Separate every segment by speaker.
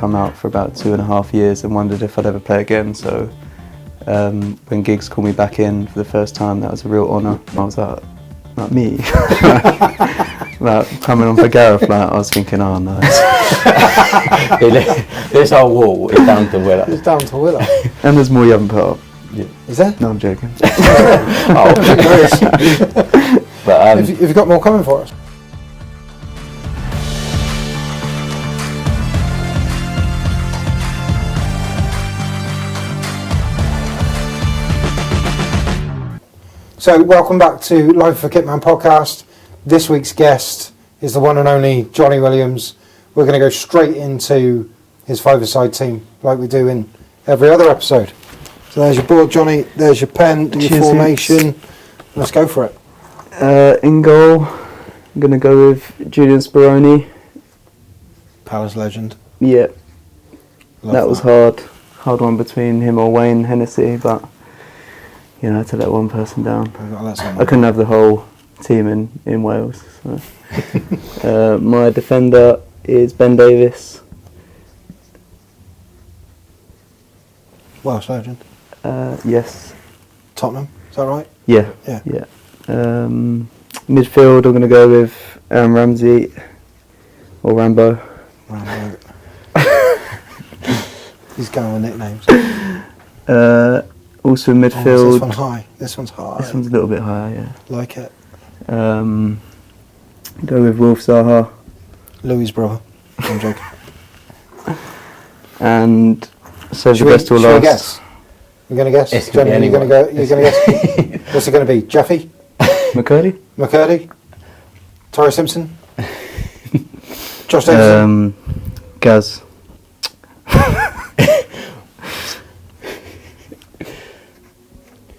Speaker 1: come out for about 2.5 years and wondered if I'd ever play again. So when Giggs called me back in for the first time, that was a real honour. I was like me, like coming on for Gareth. Like I was thinking, oh no.
Speaker 2: This whole wall is down to Willa.
Speaker 3: It's down to Willa.
Speaker 1: And there's more you haven't put up.
Speaker 2: Yeah.
Speaker 3: Is there?
Speaker 1: No, I'm joking.
Speaker 2: Oh, there is. But
Speaker 3: have you got more coming for us? So, welcome back to Live for Kitman podcast. This week's guest is the one and only Jonny Williams. We're going to go straight into his five-a-side team, like we do in every other episode. So there's your board, Jonny. There's your pen, your formation. Let's go for it.
Speaker 1: In goal, I'm going to go with Julian Speroni.
Speaker 3: Palace legend.
Speaker 1: Yeah,
Speaker 3: Love
Speaker 1: that was hard one between him or Wayne Hennessy, but you know, I had to let one person down. I couldn't have the whole team in Wales. So. My defender is Ben Davis.
Speaker 3: Welsh legend.
Speaker 1: Yes.
Speaker 3: Tottenham, is that right?
Speaker 1: Yeah. Midfield, I'm going to go with Ramsey or Rambo.
Speaker 3: He's going with nicknames.
Speaker 1: Also in midfield.
Speaker 3: Oh, this one's high. This one's high.
Speaker 1: This one's a little bit higher, yeah.
Speaker 3: Like it.
Speaker 1: Go with Wolf Zaha.
Speaker 3: Louis' brother. I'm joking.
Speaker 1: And save the
Speaker 3: Should
Speaker 1: best till
Speaker 3: we
Speaker 1: last.
Speaker 3: guess? You're going to guess?
Speaker 2: It's gonna
Speaker 3: Jenny,
Speaker 2: be
Speaker 3: you're going to guess? What's it going to be? Jeffy? McCurdy? Torrey Simpson? Josh Davidson?
Speaker 1: Gaz.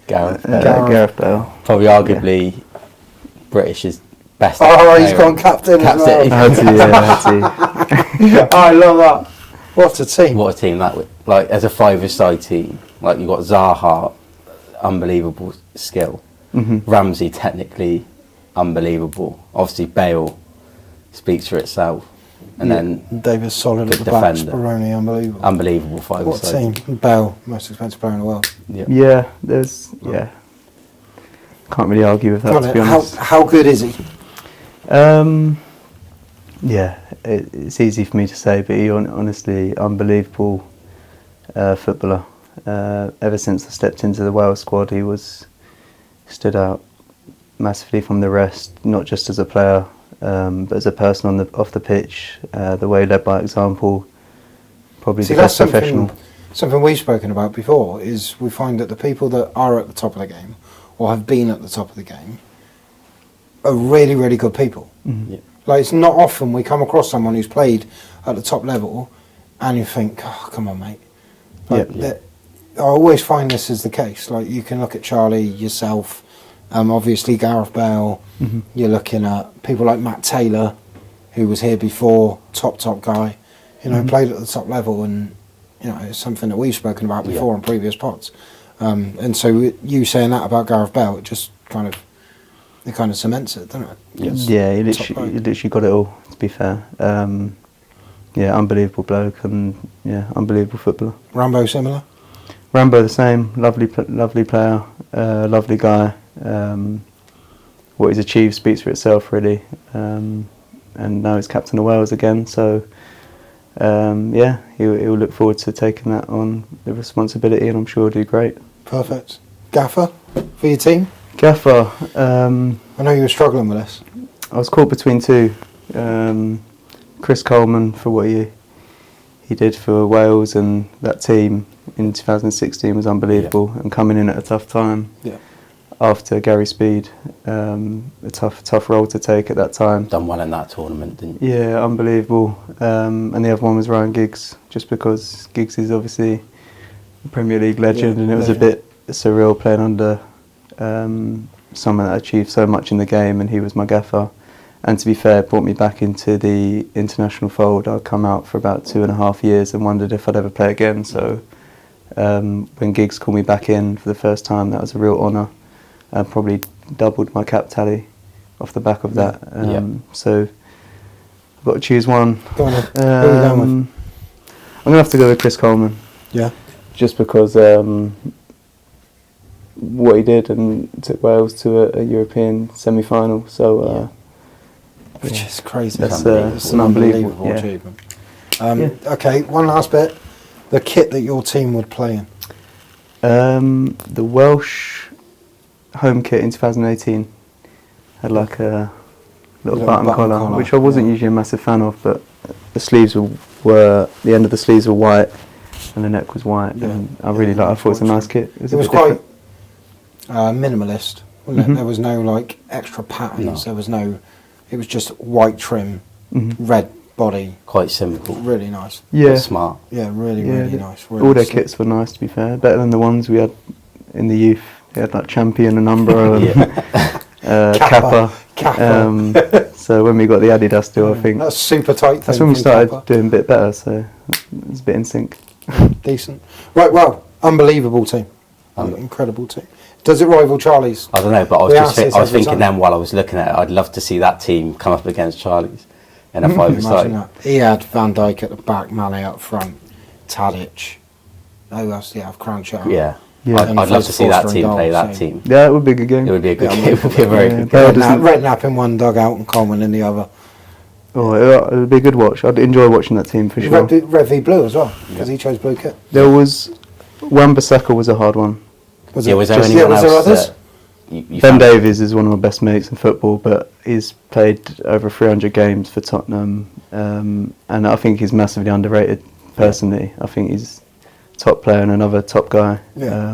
Speaker 1: Gareth Bale.
Speaker 2: Probably arguably British's best.
Speaker 3: Oh, he's gone captain as well.
Speaker 1: I had to.
Speaker 3: I love that. What a team.
Speaker 2: What a team that was. Like, as a five-a-side team, like, you've got Zaha, unbelievable skill.
Speaker 1: Mm-hmm.
Speaker 2: Ramsey, technically unbelievable. Obviously, Bale speaks for itself. And then
Speaker 3: Davis solid at the back. Speroni, unbelievable.
Speaker 2: Unbelievable five-a-side.
Speaker 3: What team? Bale, most expensive player in the world.
Speaker 1: Yeah, can't really argue with that, to be honest.
Speaker 3: How good is he?
Speaker 1: It's easy for me to say, but he honestly unbelievable footballer. Ever since I stepped into the Wales squad, he stood out massively from the rest, not just as a player, but as a person off the pitch. The way he led by example, probably the best professional.
Speaker 3: Something we've spoken about before is we find that the people that are at the top of the game, or have been at the top of the game, are really, really good people.
Speaker 1: Mm-hmm.
Speaker 2: Yeah.
Speaker 3: Like, it's not often we come across someone who's played at the top level and you think, oh, come on, mate. Like, I always find this is the case. Like, you can look at Charlie, yourself, obviously Gareth Bale.
Speaker 1: Mm-hmm.
Speaker 3: You're looking at people like Matt Taylor, who was here before, top guy, played at the top level, and it's something that we've spoken about before in previous pods. And so you saying that about Gareth Bale, it just kind of cements it, doesn't it?
Speaker 1: Yes. Yeah, he literally got it all, to be fair. Unbelievable bloke and unbelievable footballer.
Speaker 3: Rambo similar?
Speaker 1: Rambo the same, lovely player, lovely guy. What he's achieved speaks for itself, really. And now he's captain of Wales again, so he'll look forward to taking that on, the responsibility, and I'm sure he'll do great.
Speaker 3: Perfect. Gaffer for your team?
Speaker 1: Gaffer.
Speaker 3: I know you were struggling with this.
Speaker 1: I was caught between two. Chris Coleman, for what he did for Wales and that team in 2016 was unbelievable, and coming in at a tough time.
Speaker 3: Yeah.
Speaker 1: After Gary Speed, a tough role to take at that time.
Speaker 2: Done well in that tournament, didn't you?
Speaker 1: Yeah, unbelievable. And the other one was Ryan Giggs, just because Giggs is obviously a Premier League legend, and it was a bit surreal playing under someone that achieved so much in the game, and he was my gaffer. And to be fair, brought me back into the international fold. I'd come out for about 2.5 years and wondered if I'd ever play again. So when Giggs called me back in for the first time, that was a real honour. I probably doubled my cap tally off the back of that. So I've got to choose one.
Speaker 3: Go on then. Who are you going with?
Speaker 1: I'm gonna have to go with Chris Coleman.
Speaker 3: Yeah.
Speaker 1: Just because what he did and took Wales to a European semi-final. So,
Speaker 3: which is crazy.
Speaker 1: That's
Speaker 3: it's
Speaker 1: an unbelievable
Speaker 3: achievement. Okay, one last bit. The kit that your team would play in.
Speaker 1: The Welsh home kit in 2018 had like a little button collar, which I wasn't usually a massive fan of, but the sleeves were the end of the sleeves were white and the neck was white, and I really liked. I thought it was a nice kit.
Speaker 3: It was quite minimalist, wasn't it? There was no like extra patterns.
Speaker 2: No.
Speaker 3: There was no. It was just white trim, red body.
Speaker 2: Quite simple.
Speaker 3: Really nice.
Speaker 1: Yeah,
Speaker 2: But smart.
Speaker 3: Yeah, really nice. Really
Speaker 1: all their
Speaker 3: slick.
Speaker 1: kits were nice, to be fair. Better than the ones we had in the youth. They had like Champion and Umbro and Kappa. So when we got the Adidas deal, I think
Speaker 3: That's super tight.
Speaker 1: that's when we started doing a bit better. So it was a bit in sync.
Speaker 3: Decent. Right, well, unbelievable team. Incredible team. Does it rival Charlie's?
Speaker 2: I don't know, but I
Speaker 3: We
Speaker 2: was
Speaker 3: asked this
Speaker 2: I was
Speaker 3: every
Speaker 2: thinking
Speaker 3: time.
Speaker 2: then while I was looking at it, I'd love to see that team come up against Charlie's in a
Speaker 3: Imagine
Speaker 2: five-a-side.
Speaker 3: that. He had Van Dijk at the back, Mane up front, Tadic. Oh, that's Croucher.
Speaker 2: Yeah.
Speaker 1: Yeah.
Speaker 2: I'd love to see that team play that team.
Speaker 1: Yeah, it would be a good game.
Speaker 2: It would be a good
Speaker 3: Yeah,
Speaker 2: game. It would be a very
Speaker 1: Yeah,
Speaker 2: good
Speaker 1: but-
Speaker 2: game.
Speaker 3: Redknapp in one dugout and Coleman in the other.
Speaker 1: Oh, it would be a good watch. I'd enjoy watching that team for sure.
Speaker 3: Red v Blue as well, because he chose blue kit.
Speaker 1: There was Wan-Bissaka was a hard one.
Speaker 3: Was
Speaker 2: Yeah,
Speaker 3: it?
Speaker 2: was there
Speaker 3: Just-
Speaker 2: anyone
Speaker 3: was there
Speaker 2: else
Speaker 3: others?
Speaker 2: that you
Speaker 1: Ben
Speaker 2: found-
Speaker 1: Davies is one of my best mates in football, but he's played over 300 games for Tottenham, and I think he's massively underrated. Personally, I think he's a top player and another top guy.
Speaker 3: Yeah.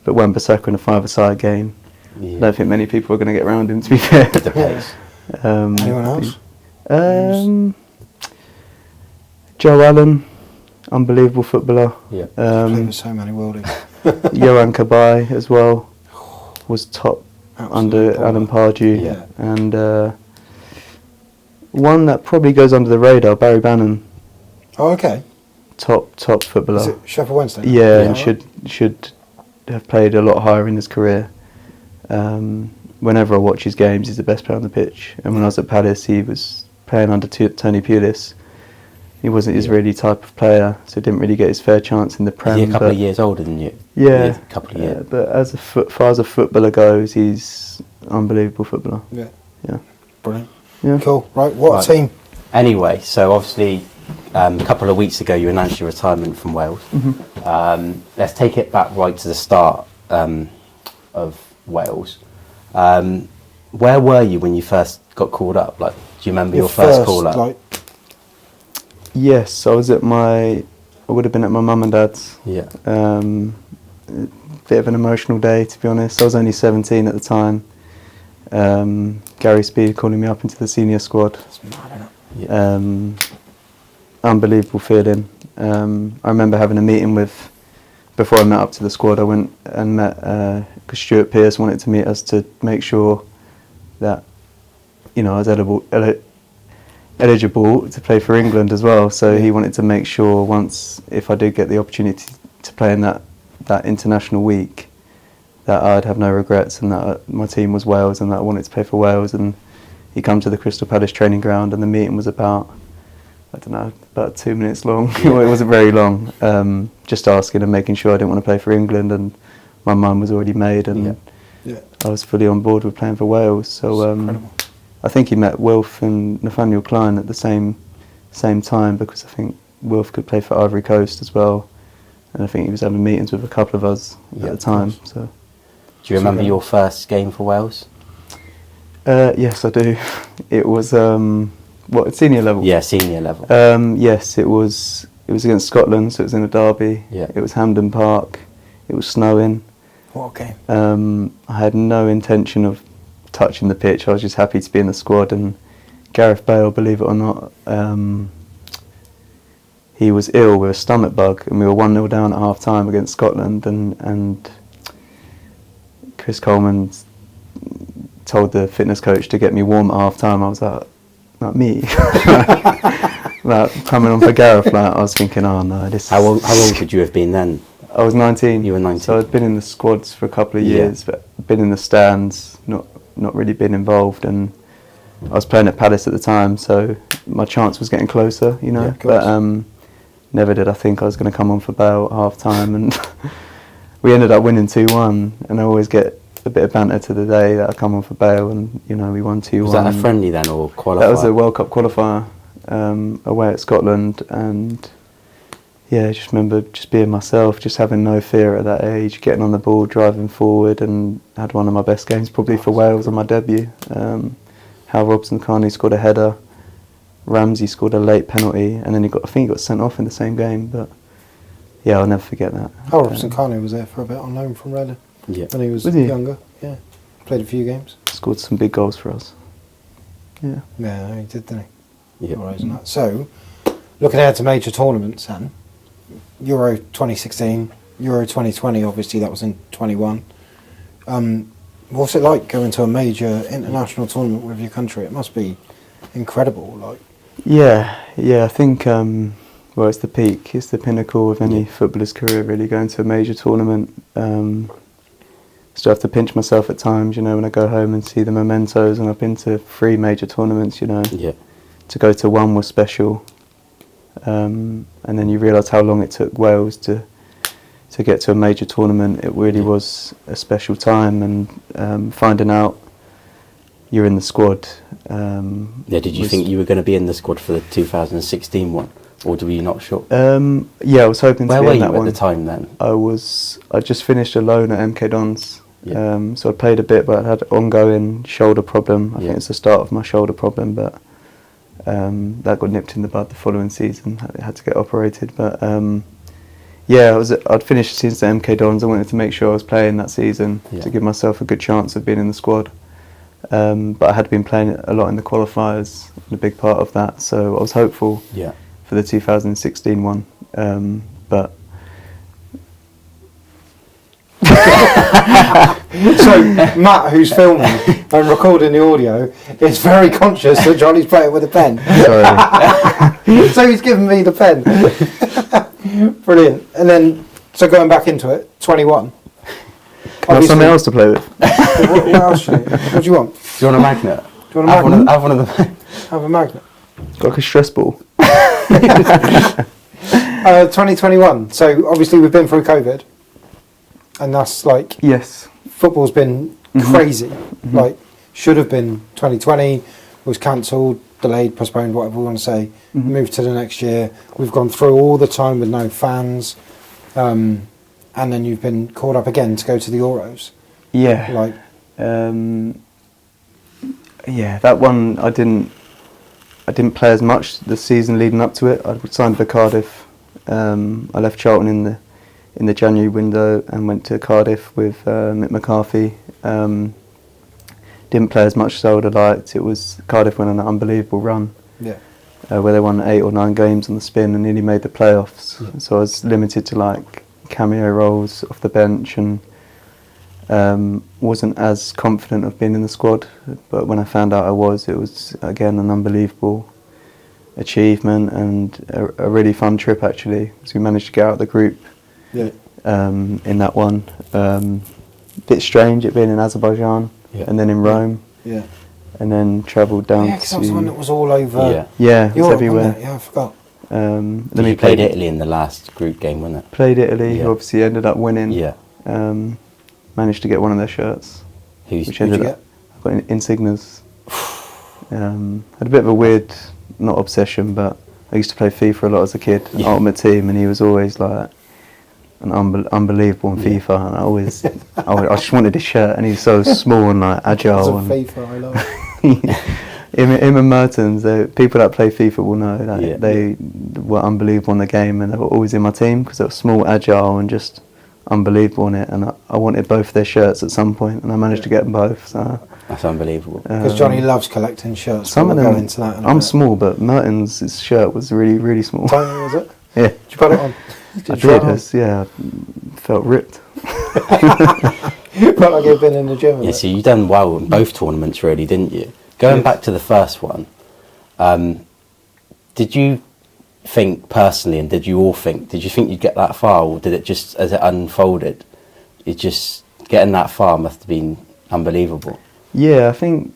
Speaker 1: But Wan-Bissaka in a five-a-side game, I
Speaker 2: Yeah.
Speaker 1: don't think many people are going to get around him. To be fair.
Speaker 2: The pace.
Speaker 3: Anyone else?
Speaker 1: Joe Allen, unbelievable footballer.
Speaker 2: Yeah.
Speaker 3: Played with so many worldies.
Speaker 1: Johan Kabay as well was top under
Speaker 3: Absolute
Speaker 1: Alan
Speaker 3: baller.
Speaker 1: Pardew.
Speaker 2: Yeah.
Speaker 1: And one that probably goes under the radar, Barry Bannon,
Speaker 3: Oh, okay.
Speaker 1: top footballer.
Speaker 3: Is it Sheffield Wednesday?
Speaker 1: Yeah, and should have played a lot higher in his career. Whenever I watch his games, he's the best player on the pitch. And when I was at Palace, he was playing under Tony Pulis. He wasn't his really type of player, so didn't really get his fair chance in the Prem.
Speaker 2: Is he a couple of years older than you?
Speaker 1: Yeah,
Speaker 2: He's a couple of years.
Speaker 1: but as far as a footballer goes, he's an unbelievable footballer.
Speaker 3: Yeah.
Speaker 1: Yeah.
Speaker 3: Brilliant.
Speaker 1: Yeah.
Speaker 3: Cool. Right, what
Speaker 2: Right.
Speaker 3: a team.
Speaker 2: Anyway, so obviously a couple of weeks ago you announced your retirement from Wales. Let's take it back right to the start of Wales. Where were you when you first got called up? Like, do you remember your first call up?
Speaker 3: Like,
Speaker 1: Yes, I would have been at my mum and dad's.
Speaker 2: Yeah.
Speaker 1: Bit of an emotional day, to be honest. I was only 17 at the time. Gary Speed calling me up into the senior squad.
Speaker 3: it's mad, innit?
Speaker 1: Unbelievable feeling. I remember having a meeting before I met up to the squad, I went and met, because Stuart Pearce wanted to meet us to make sure that, I was eligible to play for England as well. So he wanted to make sure if I did get the opportunity to play in that international week, that I'd have no regrets and that my team was Wales and that I wanted to play for Wales. And he come to the Crystal Palace training ground and the meeting was about 2 minutes long. It wasn't very long. Just asking and making sure I didn't want to play for England, and my mind was already made, and
Speaker 3: Yeah.
Speaker 1: I was fully on board with playing for Wales. So
Speaker 3: Incredible.
Speaker 1: I think he met Wilf and Nathaniel Klein at the same time, because I think Wilf could play for Ivory Coast as well, and I think he was having meetings with a couple of us
Speaker 2: Yeah,
Speaker 1: at the
Speaker 2: of
Speaker 1: time.
Speaker 2: course.
Speaker 1: So
Speaker 2: Do you remember your first game for Wales?
Speaker 1: yes, I do. It was senior level.
Speaker 2: Yeah, senior level.
Speaker 1: Yes, it was against Scotland, so it was in a derby.
Speaker 2: Yeah.
Speaker 1: It was Hampden Park. It was snowing.
Speaker 3: What a game.
Speaker 1: I had no intention of touching the pitch. I was just happy to be in the squad. And Gareth Bale, believe it or not, he was ill with a stomach bug, and we were 1-0 down at half time against Scotland. And Chris Coleman told the fitness coach to get me warm at half time. I was like, not me. Like coming on for Gareth, I was thinking, oh no, this.
Speaker 2: How old would you have been then?
Speaker 1: I was 19.
Speaker 2: You were 19.
Speaker 1: So I'd been in the squads for a couple of
Speaker 2: Yeah.
Speaker 1: years, but been in the stands, not really been involved, and I was playing at Palace at the time, so my chance was getting closer,
Speaker 3: Yeah, of
Speaker 1: But
Speaker 3: course.
Speaker 1: never did I think I was going to come on for Bale at half time, and we ended up winning 2-1, and I always get a bit of banter to the day that I come on for Bale, and you know we won 2-1.
Speaker 2: Was that a friendly then or qualifier?
Speaker 1: That was a World Cup qualifier away at Scotland, and yeah, I just remember just being myself, just having no fear at that age, getting on the ball, driving forward, and had one of my best games probably for Wales on my debut. Hal Robson-Kanu scored a header, Ramsey scored a late penalty, and then I think he got sent off in the same game, but yeah, I'll never forget that.
Speaker 3: Hal Robson-Kanu was there for a bit on loan from Reading when he was younger. Yeah, played a few games.
Speaker 1: Scored some big goals for us. Yeah.
Speaker 3: Yeah, he did, didn't he?
Speaker 2: Yeah.
Speaker 3: So, looking ahead to major tournaments then, Euro 2016, Euro 2020, obviously that was in 21. What's it like going to a major international tournament with your country? It must be incredible. Like.
Speaker 1: Yeah, I think well, it's the peak, it's the pinnacle of any footballer's career, really, going to a major tournament. Still have to pinch myself at times, you know, when I go home and see the mementos, and I've been to 3 major tournaments, you know.
Speaker 2: Yeah.
Speaker 1: To go to one was special. And then you realise how long it took Wales to get to a major tournament. It really was a special time, and finding out you're in the squad.
Speaker 2: Did you think you were going to be in the squad for the 2016 one, or were you not sure?
Speaker 1: Yeah, I was hoping to be in that one.
Speaker 2: Where were you at the time then?
Speaker 1: I just finished a loan at MK Dons. So I played a bit, but I had ongoing shoulder problem. I think it's the start of my shoulder problem, but that got nipped in the bud the following season. I had to get operated, but I'd finished since the MK Dons. I wanted to make sure I was playing that season to give myself a good chance of being in the squad. But I had been playing a lot in the qualifiers, a big part of that. So I was hopeful for the 2016 one, but.
Speaker 3: So Matt, who's filming and recording the audio, is very conscious that Johnny's playing with a pen.
Speaker 1: Sorry.
Speaker 3: So he's giving me the pen. Brilliant. And then, so going back into it, 21.
Speaker 1: Got something else to play with.
Speaker 3: What else should you? What do you want?
Speaker 2: Do you want a magnet?
Speaker 3: Do you want a magnet?
Speaker 2: Have one of them.
Speaker 3: Have a magnet.
Speaker 1: Got like a stress ball.
Speaker 3: 2021. So obviously we've been through COVID, and that's like football's been crazy. Like should have been 2020, was cancelled, delayed, postponed, whatever we want to say. Moved to the next year. We've gone through all the time with no fans, and then you've been called up again to go to the Euros.
Speaker 1: Yeah.
Speaker 3: Like.
Speaker 1: That one I didn't play as much the season leading up to it. I signed for Cardiff. I left Charlton in the January window and went to Cardiff with Mick McCarthy. Didn't play as much as I would have liked. Cardiff went on an unbelievable run. Where they won 8 or 9 games on the spin and nearly made the playoffs. So I was limited to like cameo roles off the bench, and wasn't as confident of being in the squad. But when I found out I was, it was again an unbelievable achievement and a really fun trip actually, because we managed to get out of the group in that one. Bit strange it being in Azerbaijan and then in Rome and then travelled down
Speaker 3: because that was the one that was all over
Speaker 1: it was everywhere.
Speaker 3: I forgot.
Speaker 2: Then we played Italy in the last group game, wasn't it?
Speaker 1: Played Italy, who obviously ended up winning. Managed to get one of their shirts.
Speaker 3: Which ended up?
Speaker 1: I got Insignias. Had a bit of a weird, not obsession, but I used to play FIFA a lot as a kid, Ultimate Team, and he was always like an unbelievable in FIFA, and I just wanted his shirt, and he's so small and like agile.
Speaker 3: And FIFA, I love.
Speaker 1: Him and Mertens, people that play FIFA will know that they were unbelievable in the game, and they were always in my team because they were small, agile, and just unbelievable in it. And I wanted both their shirts at some point, and I managed to get them both. So
Speaker 2: that's unbelievable.
Speaker 3: Because Johnny loves collecting shirts.
Speaker 1: Some of them. I'm small, but Mertens' shirt was really, really small.
Speaker 3: Tiny, was it?
Speaker 1: Yeah.
Speaker 3: Did you put it on?
Speaker 1: I did. I felt ripped.
Speaker 3: Felt like you'd been in the gym.
Speaker 2: Yeah, so you done well in both tournaments, really, didn't you? Going back to the first one, did you think personally, and did you think you'd get that far, or did it just, as it unfolded, getting that far must have been unbelievable?
Speaker 1: Yeah, I think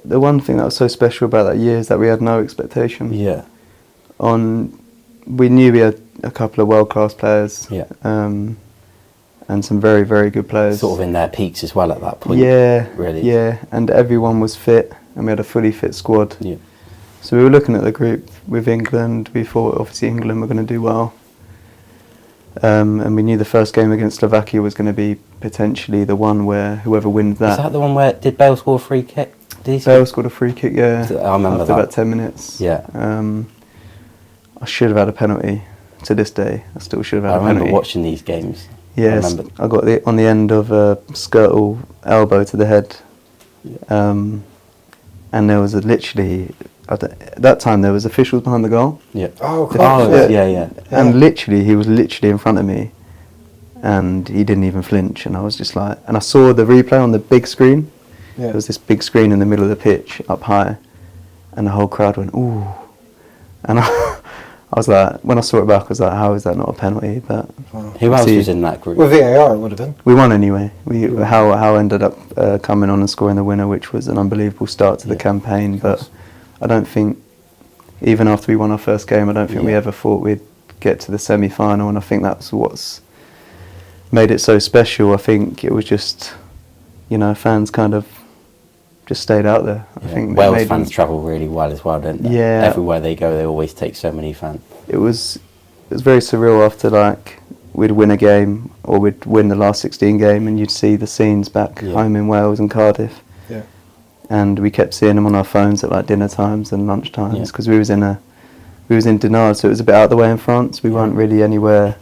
Speaker 1: the one thing that was so special about that year is that we had no expectation. we knew we had a couple of world-class players.
Speaker 2: Yeah.
Speaker 1: And some very, very good players.
Speaker 2: Sort of in their peaks as well at that point.
Speaker 1: Yeah,
Speaker 2: really.
Speaker 1: Yeah, and everyone was fit, and we had a fully fit squad.
Speaker 2: Yeah.
Speaker 1: So we were looking at the group with England. We thought obviously England were going to do well, and we knew the first game against Slovakia was going to be potentially the one where whoever wins that.
Speaker 2: Is that the one where did Bale score a free kick?
Speaker 1: Bale scored a free kick, yeah.
Speaker 2: I remember
Speaker 1: after
Speaker 2: that.
Speaker 1: about 10 minutes.
Speaker 2: Yeah.
Speaker 1: I should have had a penalty. To this day, I still should have had a penalty.
Speaker 2: I remember watching these games.
Speaker 1: Yes, I got on the end of a Skirtle elbow to the head, and there was literally at that time there was officials behind the goal.
Speaker 2: Yeah.
Speaker 3: Oh, cool.
Speaker 2: Yeah.
Speaker 1: And literally, he was literally in front of me, and he didn't even flinch. And I was just like, and I saw the replay on the big screen.
Speaker 3: Yeah.
Speaker 1: There was this big screen in the middle of the pitch, up high, and the whole crowd went ooh, and I was like, when I saw it back, I was like, how is that not a penalty? But
Speaker 2: who else was in that group?
Speaker 3: With VAR, it would have been.
Speaker 1: We won anyway. How ended up coming on and scoring the winner, which was an unbelievable start to the campaign. But I don't think, even after we won our first game, I don't think we ever thought we'd get to the semi-final. And I think that's what's made it so special. I think it was just, fans kind of just stayed out there. I think
Speaker 2: Wales fans travel really well as well, don't they?
Speaker 1: Yeah.
Speaker 2: Everywhere they go, they always take so many fans.
Speaker 1: It was very surreal after we'd win a game or we'd win the last 16 game, and you'd see the scenes back home in Wales and Cardiff.
Speaker 3: Yeah.
Speaker 1: And we kept seeing them on our phones at dinner times and lunch times because we was in Dinard, so it was a bit out of the way in France. We weren't really anywhere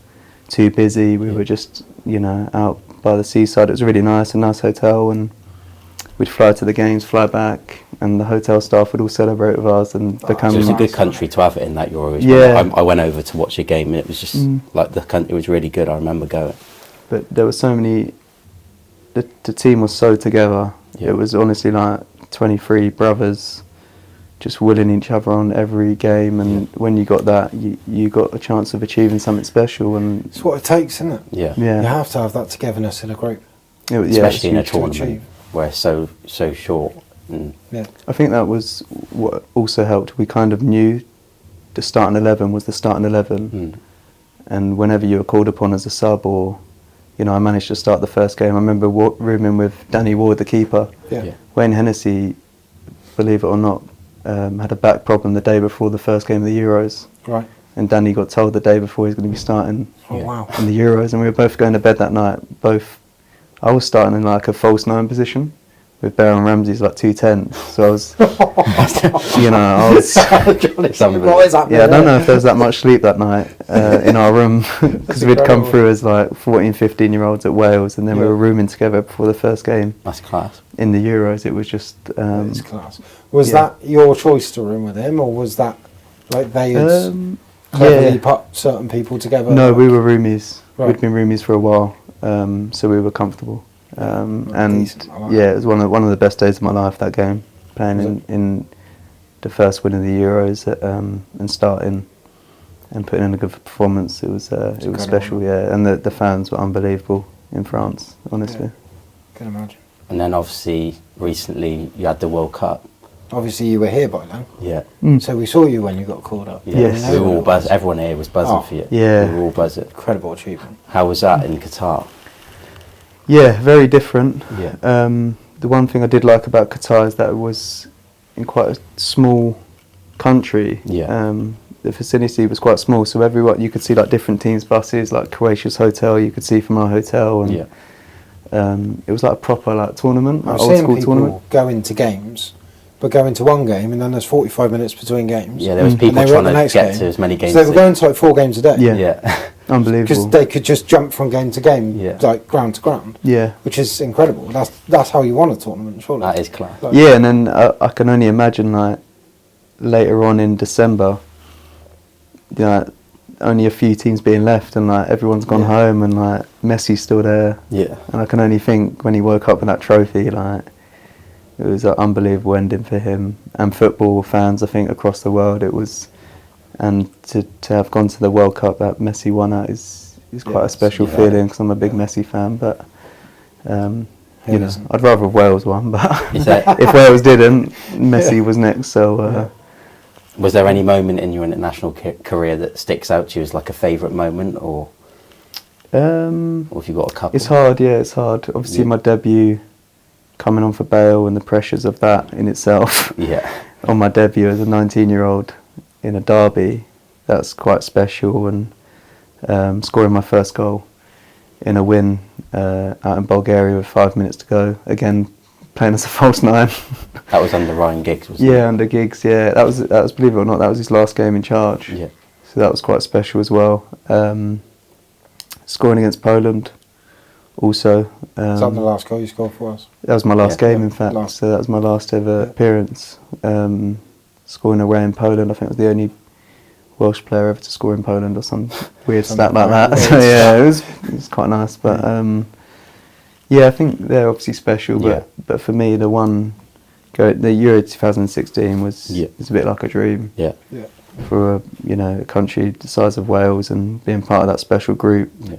Speaker 1: too busy. We were just out by the seaside. It was really nice, a nice hotel, and we'd fly to the games, fly back, and the hotel staff would all celebrate with us and become.
Speaker 2: So it was a good country to have it in that Euros.
Speaker 1: Yeah.
Speaker 2: I went over to watch a game, and it was just it was really good. I remember going.
Speaker 1: But there were so many. The team was so together.
Speaker 2: Yeah.
Speaker 1: It was honestly 23 brothers, just willing each other on every game, and when you got that, you got a chance of achieving something special. And
Speaker 3: it's what it takes, isn't it?
Speaker 2: Yeah.
Speaker 3: You have to have that togetherness in a group,
Speaker 2: especially in a tournament where it's so short.
Speaker 1: I think that was what also helped. We kind of knew the starting 11 was the starting 11, and whenever you were called upon as a sub, or I managed to start the first game. I remember rooming with Danny Ward, the keeper. Wayne Hennessy, believe it or not, had a back problem the day before the first game of the Euros.
Speaker 3: Right.
Speaker 1: And Danny got told the day before he was going to be starting
Speaker 3: in
Speaker 1: the Euros, and we were both going to bed that night. I was starting in a false 9 position with Baron Ramsey's 210. So I was, I was. I don't know if there was that much sleep that night in our room because we'd come through as 14, 15-year-olds at Wales, and then we were rooming together before the first game.
Speaker 2: That's class.
Speaker 1: In the Euros, it was just.
Speaker 3: It's class. Was that your choice to room with him, or was that they had cleverly put certain people together?
Speaker 1: No, we were roomies.
Speaker 3: Right.
Speaker 1: We'd been roomies for a while, so we were comfortable. And it was one of the best days of my life, that game, playing in the first win of the Euros and starting and putting in a good performance. It was special, and the fans were unbelievable in France, honestly.
Speaker 3: Can imagine.
Speaker 2: And then obviously recently you had the World Cup.
Speaker 3: Obviously you were here by then.
Speaker 2: Yeah.
Speaker 3: So we saw you when you got called up.
Speaker 2: Yeah. Yes. We were all buzzing. Everyone here was buzzing for you.
Speaker 1: Yeah.
Speaker 2: We were all buzzing.
Speaker 3: Incredible achievement.
Speaker 2: How was that in Qatar?
Speaker 1: Yeah, very different.
Speaker 2: Yeah.
Speaker 1: The one thing I did like about Qatar is that it was in quite a small country.
Speaker 2: Yeah.
Speaker 1: The vicinity was quite small, so everyone you could see different teams' buses, Croatia's hotel. You could see from our hotel, and it was a proper tournament,
Speaker 3: I've
Speaker 1: old
Speaker 3: seen
Speaker 1: school
Speaker 3: people
Speaker 1: tournament.
Speaker 3: go into games, but go into one game, and then there's 45 minutes between games.
Speaker 2: Yeah, there was people trying to get to as many games.
Speaker 3: So they were going to 4 games a day.
Speaker 1: Yeah. Unbelievable.
Speaker 3: Because they could just jump from game to game, ground to ground.
Speaker 1: Yeah.
Speaker 3: Which is incredible. That's how you won a tournament, surely.
Speaker 2: That is class.
Speaker 1: And then I can only imagine later on in December, only a few teams being left, and everyone's gone home, and Messi's still there.
Speaker 2: Yeah.
Speaker 1: And I can only think when he woke up with that trophy, it was an unbelievable ending for him and football fans. I think across the world it was. And to have gone to the World Cup that Messi won at is quite a special feeling, because I'm a big Messi fan. But I'd rather Wales won. But if Wales didn't, Messi was next. So
Speaker 2: Was there any moment in your international career that sticks out to you as like a favourite moment, or have you got a couple?
Speaker 1: It's hard, yeah, it's hard. Obviously, my debut, coming on for Bale, and the pressures of that in itself.
Speaker 2: Yeah.
Speaker 1: On my debut as a 19-year-old in a derby, that's quite special, and scoring my first goal in a win out in Bulgaria with 5 minutes to go. Again, playing as a false nine.
Speaker 2: That was under Ryan Giggs, wasn't it?
Speaker 1: Yeah, under Giggs. Yeah, that was believe it or not, that was his last game in charge.
Speaker 2: Yeah.
Speaker 1: So that was quite special as well. Scoring against Poland, also.
Speaker 3: Is that the last goal you scored for us?
Speaker 1: That was my last game, in fact. So that was my last ever appearance. Scoring away in Poland. I think I was the only Welsh player ever to score in Poland, or some weird stat like that. So yeah, it was quite nice. But yeah, I think they're obviously special. But for me, the Euro 2016 was a bit like a dream.
Speaker 2: Yeah.
Speaker 1: For a country the size of Wales, and being part of that special group. Yeah.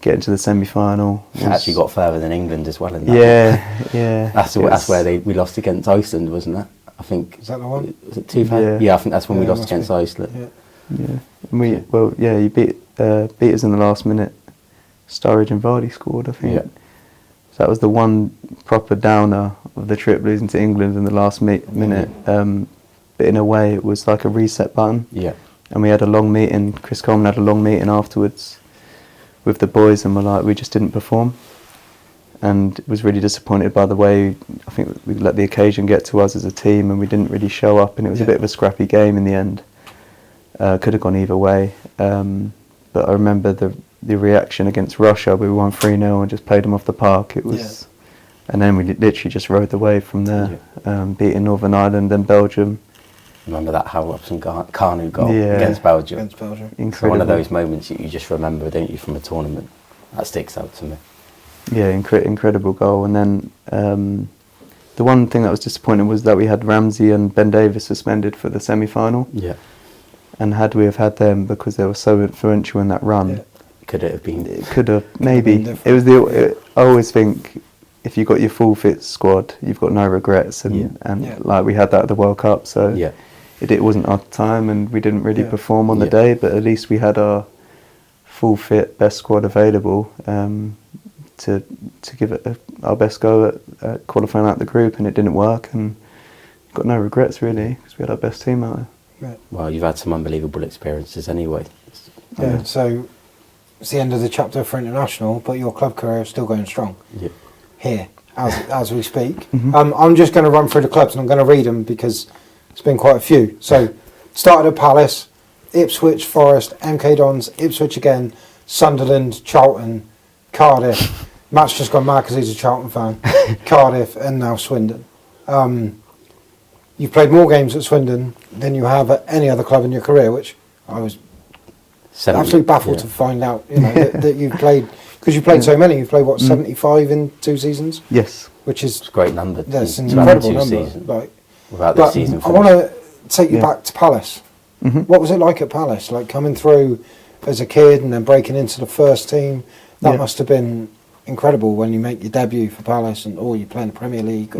Speaker 1: Getting to the semi-final.
Speaker 2: Actually got further than England as well in that.
Speaker 1: Yeah.
Speaker 2: That's where we lost against Iceland, wasn't it? I think.
Speaker 3: Is that the one?
Speaker 2: Was it 2000? Yeah, I think that's when we lost against Iceland.
Speaker 1: Yeah. And you beat us in the last minute. Sturridge and Vardy scored, I think. Yeah. So that was the one proper downer of the trip, losing to England in the last minute. But in a way, it was like a reset button. Yeah. And we had a long meeting. Chris Coleman had a long meeting afterwards with the boys, and we just didn't perform, and was really disappointed by the way I think we let the occasion get to us as a team, and we didn't really show up, and it was a bit of a scrappy game in the end. Could have gone either way, but I remember the reaction against Russia. We won 3-0 and just played them off the park. It was, and then we literally just rode the wave from there, beating Northern Ireland and Belgium.
Speaker 2: Remember that Hal Robson-Kanu goal against Belgium?
Speaker 1: Incredible.
Speaker 2: So one of those moments that you just remember, don't you, from a tournament? That sticks out to me.
Speaker 1: Yeah, incredible goal. And then the one thing that was disappointing was that we had Ramsey and Ben Davies suspended for the semi-final. Yeah. And had we have had them, because they were so influential in that run,
Speaker 2: could it have been?
Speaker 1: It could have, maybe. It was I always think, if you've got your full fit squad, you've got no regrets, and like we had that at the World Cup, so it wasn't our time, and we didn't really perform on the day, but at least we had our full fit best squad available to give it our best go at qualifying out the group, and it didn't work, and got no regrets really, because we had our best team out there.
Speaker 3: Right.
Speaker 2: Well, you've had some unbelievable experiences anyway.
Speaker 3: So it's the end of the chapter for international, but your club career is still going strong. Yeah. Here, as we speak. Mm-hmm. I'm just going to run through the clubs, and I'm going to read them because it's been quite a few. So, started at Palace, Ipswich, Forest, MK Dons, Ipswich again, Sunderland, Charlton, Cardiff. Matt's just gone mad because he's a Charlton fan. Cardiff, and now Swindon. You've played more games at Swindon than you have at any other club in your career, which I was absolutely baffled to find out. That you've played. Because you played so many, you've played 75 in 2 seasons?
Speaker 1: Yes.
Speaker 3: Which is
Speaker 2: a great number.
Speaker 3: That's an incredible number.
Speaker 2: Without the season
Speaker 3: I want to take you back to Palace. Mm-hmm. What was it like at Palace? Like coming through as a kid and then breaking into the first team? That must have been incredible when you make your debut for Palace, and you play in the Premier League.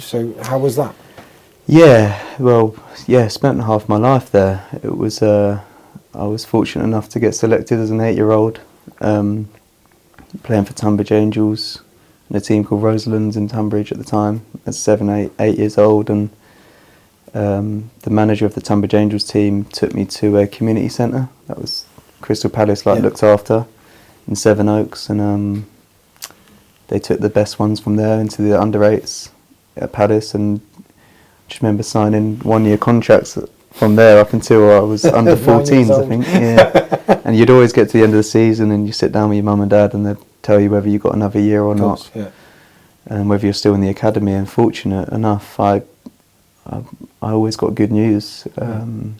Speaker 3: So how was that?
Speaker 1: Spent half my life there. It was I was fortunate enough to get selected as an 8-year-old. Playing for Tunbridge Angels in a team called Roselands in Tunbridge at the time, at 8 years old, and the manager of the Tunbridge Angels team took me to a community centre that was Crystal Palace looked after in Sevenoaks, and they took the best ones from there into the under-8s at Palace, and just remember signing 1-year contracts from there up until I was under 14s, I think. Yeah. And you'd always get to the end of the season and you sit down with your mum and dad and they'd tell you whether you got another year or not, and whether you're still in the academy. And fortunate enough, I always got good news, and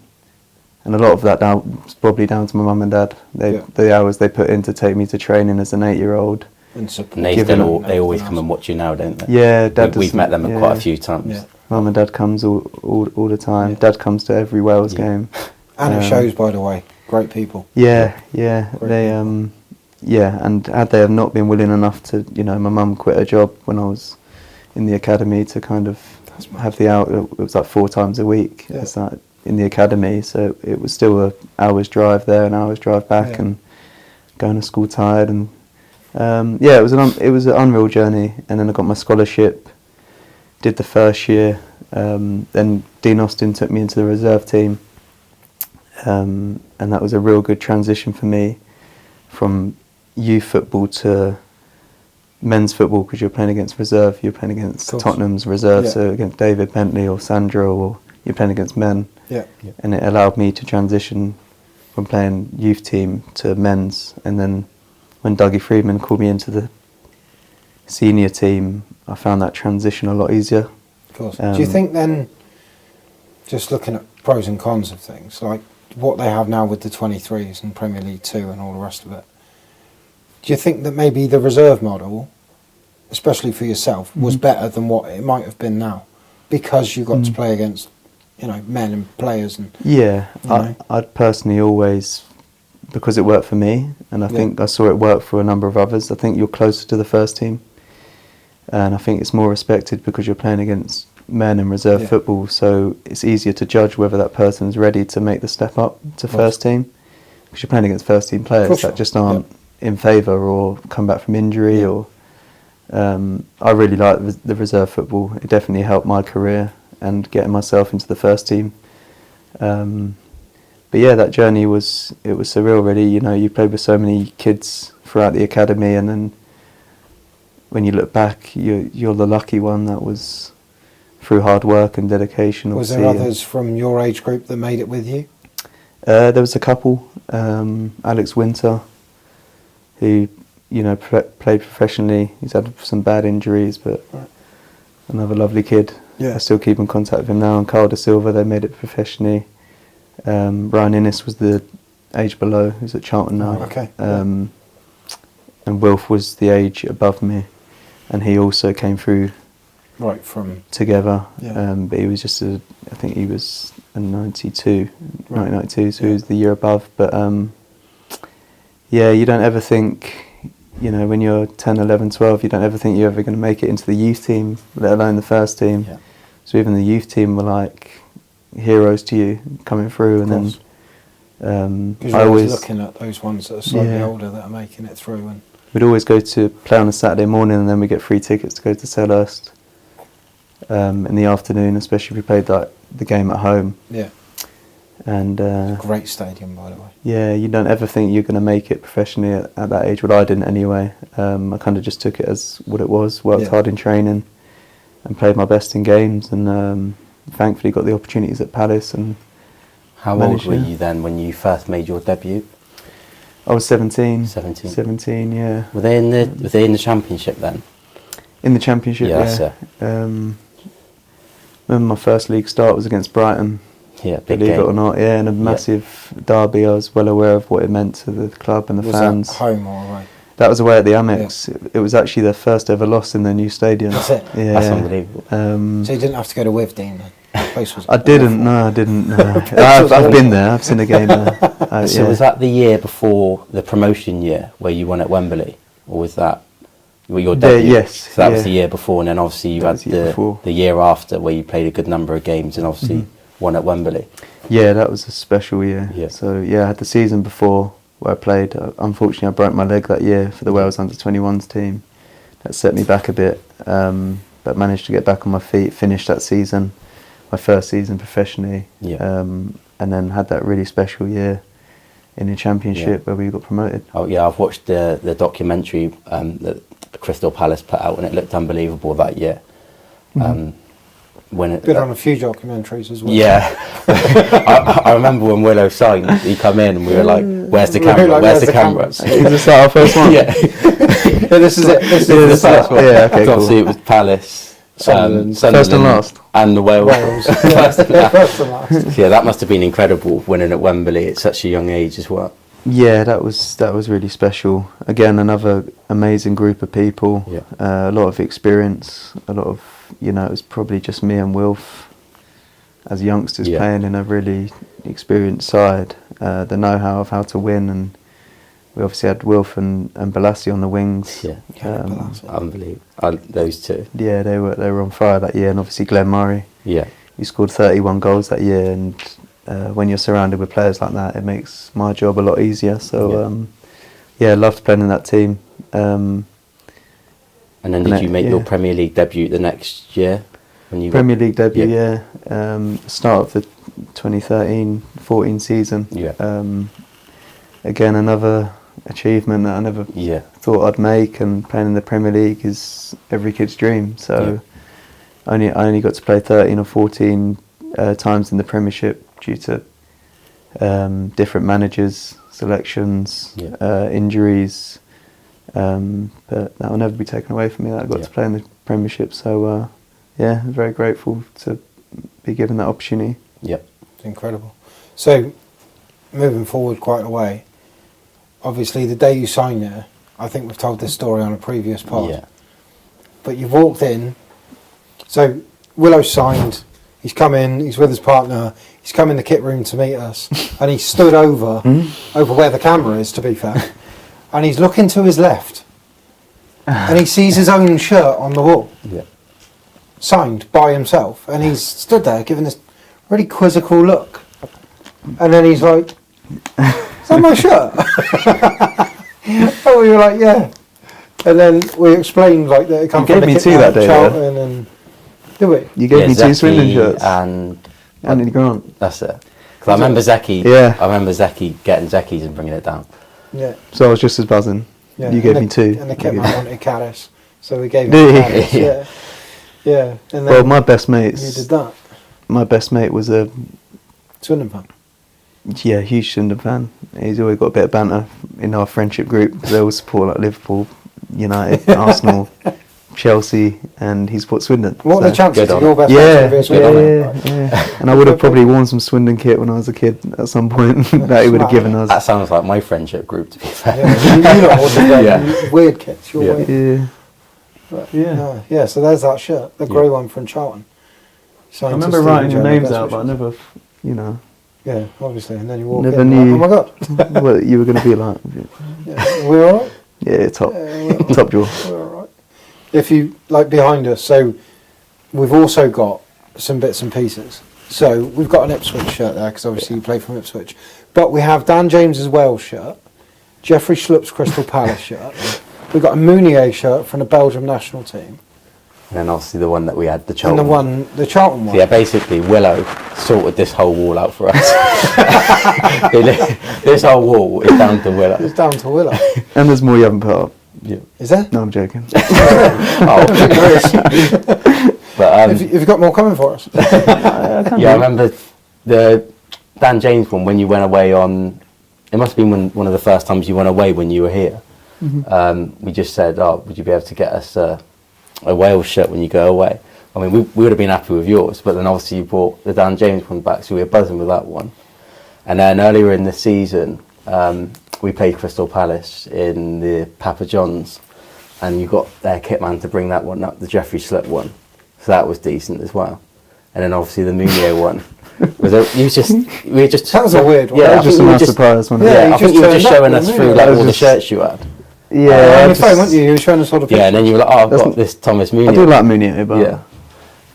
Speaker 1: a lot of that was probably down to my mum and dad. The hours they put in to take me to training as an 8-year-old.
Speaker 2: And they always come and watch you now, don't they?
Speaker 1: Yeah, Dad.
Speaker 2: We've met them quite a few times.
Speaker 1: Yeah. Mum and Dad comes all the time. Yeah. Dad comes to every Wales game.
Speaker 3: And it shows, by the way. Great people.
Speaker 1: Yeah. They and had they have not been willing enough to, my mum quit her job when I was in the academy to kind of have the out. It was like 4 times a week.
Speaker 3: Yeah.
Speaker 1: It's like in the academy, so it was still a hour's drive there, an hour's drive back, and going to school tired. And it was an unreal journey. And then I got my scholarship. Did the first year. Then Dean Austin took me into the reserve team, and that was a real good transition for me from youth football to men's football, because you're playing against reserve, you're playing against Tottenham's reserve, so against David Bentley or Sandro, or you're playing against men. And it allowed me to transition from playing youth team to men's. And then when Dougie Freedman called me into the senior team, I found that transition a lot easier.
Speaker 3: Of course. Do you think then, just looking at pros and cons of things, like what they have now with the 23s and Premier League 2 and all the rest of it, do you think that maybe the reserve model, especially for yourself, was better than what it might have been now, because you got to play against, men and players? And
Speaker 1: I'd personally always, because it worked for me, and I think I saw it work for a number of others. I think you're closer to the first team, and I think it's more respected because you're playing against men in reserve football, so it's easier to judge whether that person's ready to make the step up to first team, because you're playing against first team players that just aren't in favour or come back from injury. Or I really like the reserve football. It definitely helped my career and getting myself into the first team. But that journey was surreal, really. You played with so many kids throughout the academy, and then when you look back, you're the lucky one that was through hard work and dedication.
Speaker 3: Was there others from your age group that made it with you?
Speaker 1: There was a couple. Alex Winter, who played professionally. He's had some bad injuries, but another lovely kid. I still keep in contact with him now. And Carl Da Silva, they made it professionally. Ryan Innes was the age below, who's at Charlton now. And Wilf was the age above me, and he also came through
Speaker 3: from
Speaker 1: together. But he was I think he was a 1992, so he was the year above. But you don't ever think, when you're 10, 11, 12, you don't ever think you're ever going to make it into the youth team, let alone the first team. So even the youth team were like heroes to you coming through. And then
Speaker 3: because you're always looking at those ones that are slightly older that are making it through. And
Speaker 1: we'd always go to play on a Saturday morning, and then we get free tickets to go to Selhurst in the afternoon, especially if we played the game at home. And
Speaker 3: great stadium, by the way.
Speaker 1: You don't ever think you're going to make it professionally at that age. Well, I didn't anyway. I kind of just took it as what it was, worked hard in training and played my best in games, and thankfully got the opportunities at Palace. And
Speaker 2: how old were you then when you first made your debut?
Speaker 1: I was 17.
Speaker 2: 17,
Speaker 1: yeah.
Speaker 2: Were they in the Championship then?
Speaker 1: In the Championship, yeah. Remember my first league start was against Brighton.
Speaker 2: Big
Speaker 1: believe
Speaker 2: game.
Speaker 1: it or not, in a massive derby. I was well aware of what it meant to the club and the fans.
Speaker 3: Was that home or away?
Speaker 1: That was away at the Amex. It was actually their first ever loss in their new stadium.
Speaker 3: That's it?
Speaker 1: Yeah.
Speaker 2: That's unbelievable.
Speaker 3: So you didn't have to go to Withdean then?
Speaker 1: I didn't, no. I've been there, I've seen a game there.
Speaker 2: So was that the year before the promotion year where you won at Wembley? Or was that your debut?
Speaker 1: Yes.
Speaker 2: So that was the year before, and then obviously you had the year after where you played a good number of games and obviously won at Wembley.
Speaker 1: Yeah, that was a special year. So I had the season before where I played. Unfortunately, I broke my leg that year for the Wales under-21s team. That set me back a bit, but managed to get back on my feet, finish that season, my first season professionally, and then had that really special year in the Championship where we got promoted.
Speaker 2: I've watched the documentary that Crystal Palace put out, and it looked unbelievable that year. When
Speaker 3: been on a few documentaries as well.
Speaker 2: I remember when Willow signed, he come in and we were like, "Where's the camera? Like, where's the camera?"
Speaker 1: Is this our first one?
Speaker 3: This is it. This is the first one.
Speaker 1: Yeah, okay,
Speaker 2: obviously it was Palace,
Speaker 1: Sunderland, first and last,
Speaker 2: and the Wales.
Speaker 3: First and last.
Speaker 2: So that must have been incredible winning at Wembley at such a young age as well.
Speaker 1: Yeah, that was really special. Again, another amazing group of people. A lot of experience. A lot of it was probably just me and Wilf as youngsters playing in a really experienced side. The know-how of how to win, and we obviously had Wilf and Balassi on the wings.
Speaker 2: Yeah,
Speaker 3: Balassi.
Speaker 2: unbelievable. Those two.
Speaker 1: Yeah, they were on fire that year, and obviously Glenn Murray.
Speaker 2: Yeah,
Speaker 1: He scored 31 goals that year, and when you're surrounded with players like that, it makes my job a lot easier. So I loved playing in that team.
Speaker 2: and then did you make your Premier League debut the next year? When you
Speaker 1: Premier League debut, start of the 2013-14 season.
Speaker 2: Yeah.
Speaker 1: Again, another achievement that I never thought I'd make, and playing in the Premier League is every kid's dream. So I only got to play 13 or 14 times in the Premiership due to different managers, selections, injuries. But that will never be taken away from me that I got to play in the Premiership. So I'm very grateful to be given that opportunity.
Speaker 2: Yep.
Speaker 3: It's incredible. So, moving forward quite a way, obviously the day you signed there, I think we've told this story on a previous pod.
Speaker 2: Yeah.
Speaker 3: But you've walked in, so Willow signed, he's come in, he's with his partner, he's come in the kit room to meet us, and he stood over where the camera is, to be fair, and he's looking to his left, and he sees his own shirt on the wall.
Speaker 2: Yeah.
Speaker 3: Signed by himself, and he's stood there giving this really quizzical look, and then he's like, "Is that my shirt?" And we were like, "Yeah," and then we explained like that it comes from
Speaker 1: gave
Speaker 3: the
Speaker 1: me two
Speaker 3: Kitman,
Speaker 1: that day,
Speaker 3: Charlton, and did we?
Speaker 1: You gave me two
Speaker 2: Zeki
Speaker 1: Swindon shirts.
Speaker 2: and
Speaker 1: Anthony Grant.
Speaker 2: that's it. Because I remember Zeki.
Speaker 1: Yeah.
Speaker 2: I remember Zeki getting Zeki's and bringing it down.
Speaker 3: Yeah,
Speaker 1: So I was just as buzzing.
Speaker 3: yeah.
Speaker 1: You gave me two.
Speaker 3: and the Kitman wanted Caddis, so we gave
Speaker 1: Did
Speaker 3: him
Speaker 1: he?
Speaker 3: Caddis. Yeah, yeah. And then
Speaker 1: Well, my best
Speaker 3: you
Speaker 1: mates.
Speaker 3: did that.
Speaker 1: My best mate was a
Speaker 3: Swindon fan.
Speaker 1: huge Swindon fan. He's always got a bit of banter in our friendship group. They all support like Liverpool, United, Arsenal, Chelsea, and he supports Swindon.
Speaker 3: What are the chances
Speaker 2: Good
Speaker 3: of
Speaker 2: on
Speaker 3: your
Speaker 2: him.
Speaker 3: best friends being
Speaker 1: Yeah,
Speaker 3: Swindon?
Speaker 1: yeah. And I would have probably worn some Swindon kit when I was a kid at some point that he would have given us.
Speaker 2: That sounds like my friendship group, to be fair.
Speaker 3: Yeah, you lot all just wear
Speaker 2: Yeah.
Speaker 3: weird kits. You're
Speaker 2: Yeah.
Speaker 3: weird.
Speaker 1: Yeah.
Speaker 3: But,
Speaker 1: Yeah.
Speaker 3: yeah. So there's that shirt, the grey one from Charlton.
Speaker 1: I remember writing your names out, but I never,
Speaker 3: Yeah, obviously, and then you walk
Speaker 1: Never
Speaker 3: in.
Speaker 1: knew.
Speaker 3: Like, oh my god.
Speaker 1: what you were going to be like.
Speaker 3: Yeah, we're all right.
Speaker 1: Yeah, top,
Speaker 3: Yeah, we're all
Speaker 1: top drawer.
Speaker 3: right. We're all right. If you like behind us, so we've also got some bits and pieces. So we've got an Ipswich shirt there because obviously you play from Ipswich, but we have Dan James's Wales shirt, Jeffrey Schlupp's Crystal Palace shirt. We've got a Mounier shirt from the Belgium national team,
Speaker 2: And then obviously the one that we had, the
Speaker 3: and
Speaker 2: Charlton.
Speaker 3: the Charlton one.
Speaker 2: Yeah, basically Willow sorted this whole wall out for us. This whole wall is down to Willow.
Speaker 3: It's down to Willow.
Speaker 1: And there's more you haven't put up.
Speaker 2: Yeah.
Speaker 3: Is there?
Speaker 1: No, I'm joking.
Speaker 2: Oh, but
Speaker 3: Have you got more coming for us?
Speaker 2: yeah, I remember the Dan James one when you went away on. It must have been one of the first times you went away when you were here. We just said, "Oh, would you be able to get us a Wales shirt when you go away?" I mean, we would have been happy with yours, but then obviously you brought the Dan James one back, so we were buzzing with that one. And then earlier in the season, we played Crystal Palace in the Papa John's, and you got their kitman to bring that one up, the Jeffrey Slip one, so that was decent as well. And then obviously the Mounier one was we were just
Speaker 3: That was a weird one.
Speaker 2: Yeah,
Speaker 1: That
Speaker 2: I
Speaker 1: was just a
Speaker 2: think we were
Speaker 1: nice surprise, wasn't it?
Speaker 3: Yeah,
Speaker 2: Yeah,
Speaker 3: you
Speaker 2: I think
Speaker 3: just
Speaker 2: you were just
Speaker 3: turned up
Speaker 2: showing
Speaker 3: with
Speaker 2: us
Speaker 3: the
Speaker 2: through
Speaker 3: Mounier.
Speaker 2: like
Speaker 1: That
Speaker 2: all the
Speaker 1: was
Speaker 2: shirts you had.
Speaker 1: Yeah,
Speaker 3: on your
Speaker 1: just-
Speaker 3: phone, weren't you? You were showing us all the pictures.
Speaker 2: Yeah, and then you were like, "Oh, I've
Speaker 1: That's
Speaker 2: got
Speaker 1: not-
Speaker 2: this Thomas
Speaker 1: I
Speaker 2: Mounier."
Speaker 1: do like Mounier, but
Speaker 2: Yeah.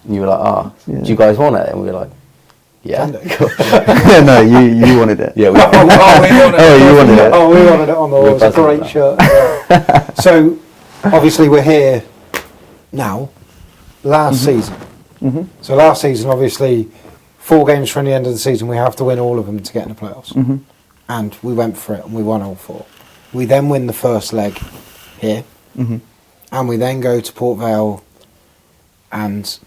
Speaker 2: And you were like,
Speaker 1: Yeah.
Speaker 2: do you guys want it? And we were like, yeah.
Speaker 3: Can do.
Speaker 2: Cool.
Speaker 1: no, you wanted it.
Speaker 2: Yeah, we
Speaker 3: we wanted it.
Speaker 1: Oh, you wanted it.
Speaker 3: Oh, we wanted it on the wall.
Speaker 2: We're
Speaker 3: It was a
Speaker 2: buzzing
Speaker 3: great
Speaker 2: with
Speaker 3: shirt. Yeah. So, obviously, we're here now. Last season. So last season, obviously, 4 games from the end of the season, we have to win all of them to get in the playoffs. And we went for it, and we won all 4. We then win the first leg here, and we then go to Port Vale, and